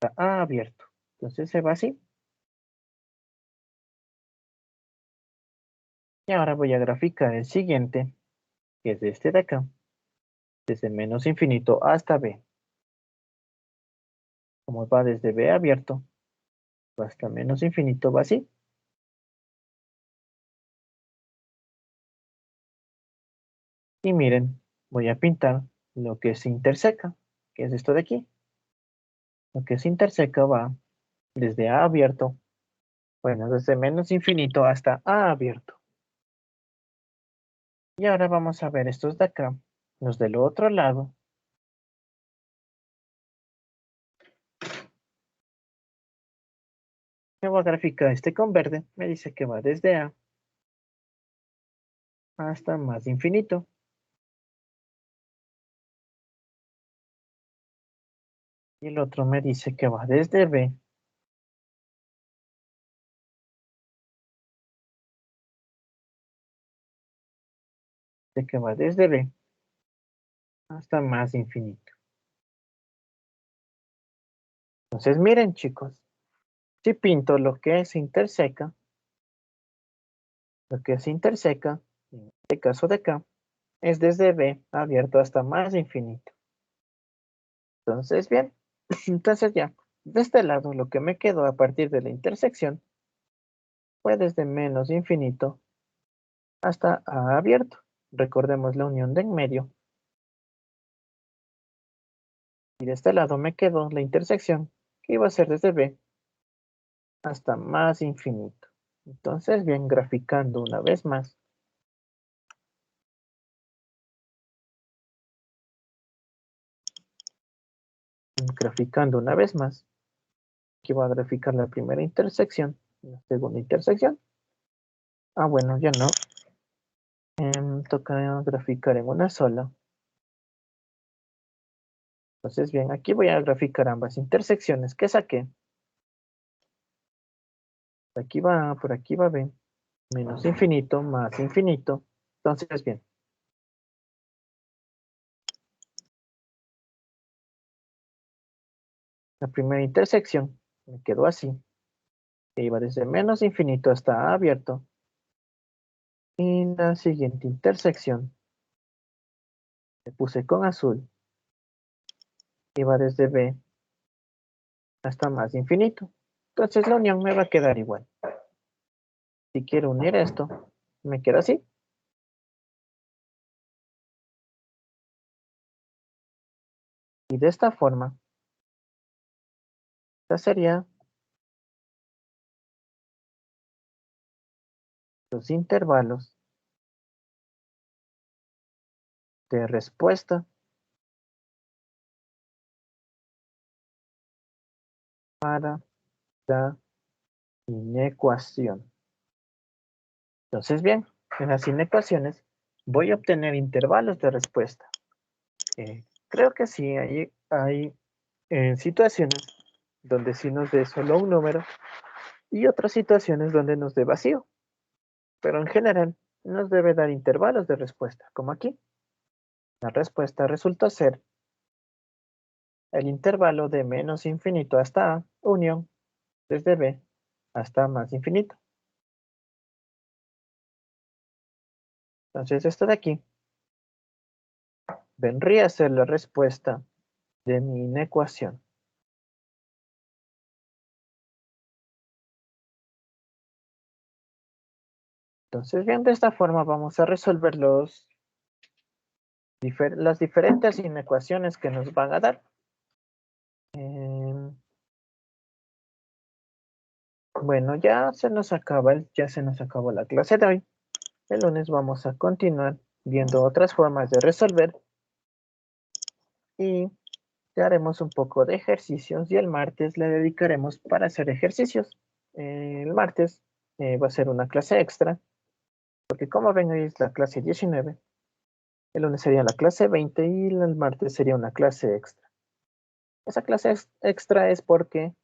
S1: Hasta A abierto. Entonces se va así. Y ahora voy a graficar el siguiente, que es este de acá, desde menos infinito hasta B. Como va desde B abierto hasta menos infinito, va así. Y miren, voy a pintar lo que se interseca, que es esto de aquí. Lo que se interseca va desde A abierto, bueno, desde menos infinito hasta A abierto. Y ahora vamos a ver estos de acá, los del otro lado. Me voy a graficar este con verde, me dice que va desde A hasta más infinito. Y el otro me dice que va desde B de que va desde B hasta más infinito. Entonces miren chicos, si pinto lo que se interseca, en este caso de acá, es desde B abierto hasta más infinito. Entonces bien, entonces ya, de este lado lo que me quedó a partir de la intersección fue desde menos infinito hasta A abierto. Recordemos la unión de en medio. Y de este lado me quedó la intersección, que iba a ser desde B hasta más infinito. Entonces, bien, graficando una vez más. Graficando una vez más. Aquí voy a graficar la primera intersección, la segunda intersección. Ah, bueno, ya no. Toca graficar en una sola. Entonces, bien, aquí voy a graficar ambas intersecciones que saqué. Por aquí va B. Menos infinito, más infinito. Entonces, bien. La primera intersección me quedó así. Que iba desde menos infinito hasta A abierto. Y la siguiente intersección le puse con azul. Iba desde B hasta más infinito. Entonces la unión me va a quedar igual. Si quiero unir esto, me queda así. Y de esta forma, esta sería los intervalos de respuesta para la inecuación. Entonces, bien, en las inecuaciones voy a obtener intervalos de respuesta. Creo que sí, hay situaciones donde sí nos dé solo un número y otras situaciones donde nos dé vacío. Pero en general nos debe dar intervalos de respuesta, como aquí. La respuesta resulta ser el intervalo de menos infinito hasta A, unión, desde B hasta más infinito. Entonces esto de aquí vendría a ser la respuesta de mi inecuación. Entonces bien, de esta forma vamos a resolver las diferentes inecuaciones que nos van a dar. Bueno, ya se nos acabó la clase de hoy. El lunes vamos a continuar viendo otras formas de resolver y haremos un poco de ejercicios y el martes le dedicaremos para hacer ejercicios. El martes va a ser una clase extra, porque como ven hoy es la clase 19, el lunes sería la clase 20 y el martes sería una clase extra. Esa clase extra es porque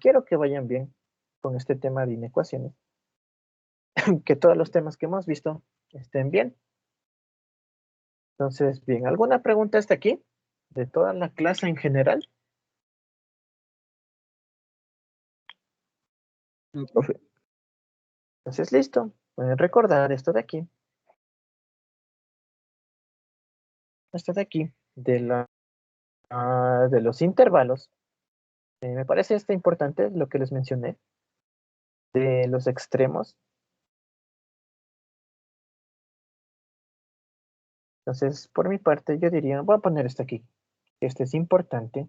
S1: quiero que vayan bien con este tema de inecuaciones, que todos los temas que hemos visto estén bien. Entonces, bien, ¿alguna pregunta hasta aquí? De toda la clase en general. Profe. Entonces, listo. Pueden recordar esto de aquí. Esto de aquí, de los intervalos. Me parece importante lo que les mencioné, de los extremos. Entonces, por mi parte, yo diría, voy a poner esto aquí. Este es importante.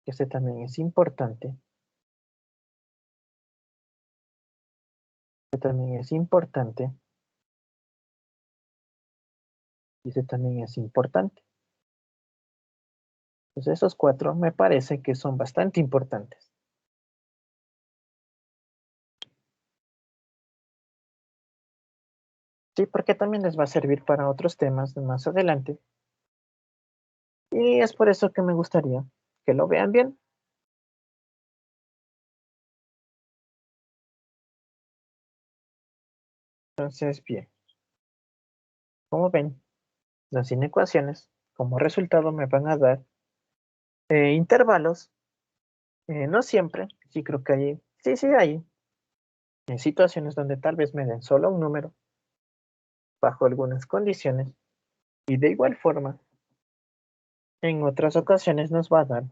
S1: Este también es importante. Este también es importante. Y este también es importante. Entonces, esos cuatro me parece que son bastante importantes. Sí, porque también les va a servir para otros temas más adelante. Y es por eso que me gustaría que lo vean bien. Entonces, bien. Como ven, las inecuaciones como resultado me van a dar intervalos. No siempre, sí creo que hay situaciones donde tal vez me den solo un número bajo algunas condiciones. Y de igual forma, en otras ocasiones nos va a dar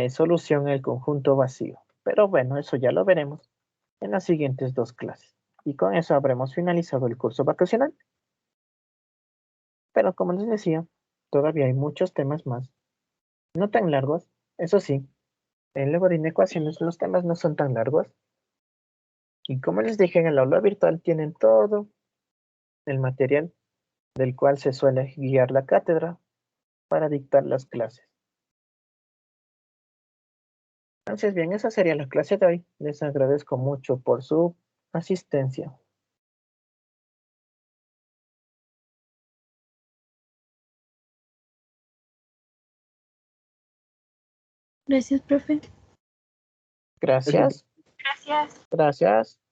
S1: solución el conjunto vacío. Pero bueno, eso ya lo veremos en las siguientes dos clases. Y con eso habremos finalizado el curso vacacional. Pero como les decía, todavía hay muchos temas más. No tan largos, eso sí. Luego de inecuaciones los temas no son tan largos. Y como les dije, en el aula virtual tienen todo el material del cual se suele guiar la cátedra para dictar las clases. Entonces, bien, esa sería la clase de hoy. Les agradezco mucho por su asistencia.
S2: Gracias, profe.
S1: Gracias.
S2: Gracias.
S1: Gracias.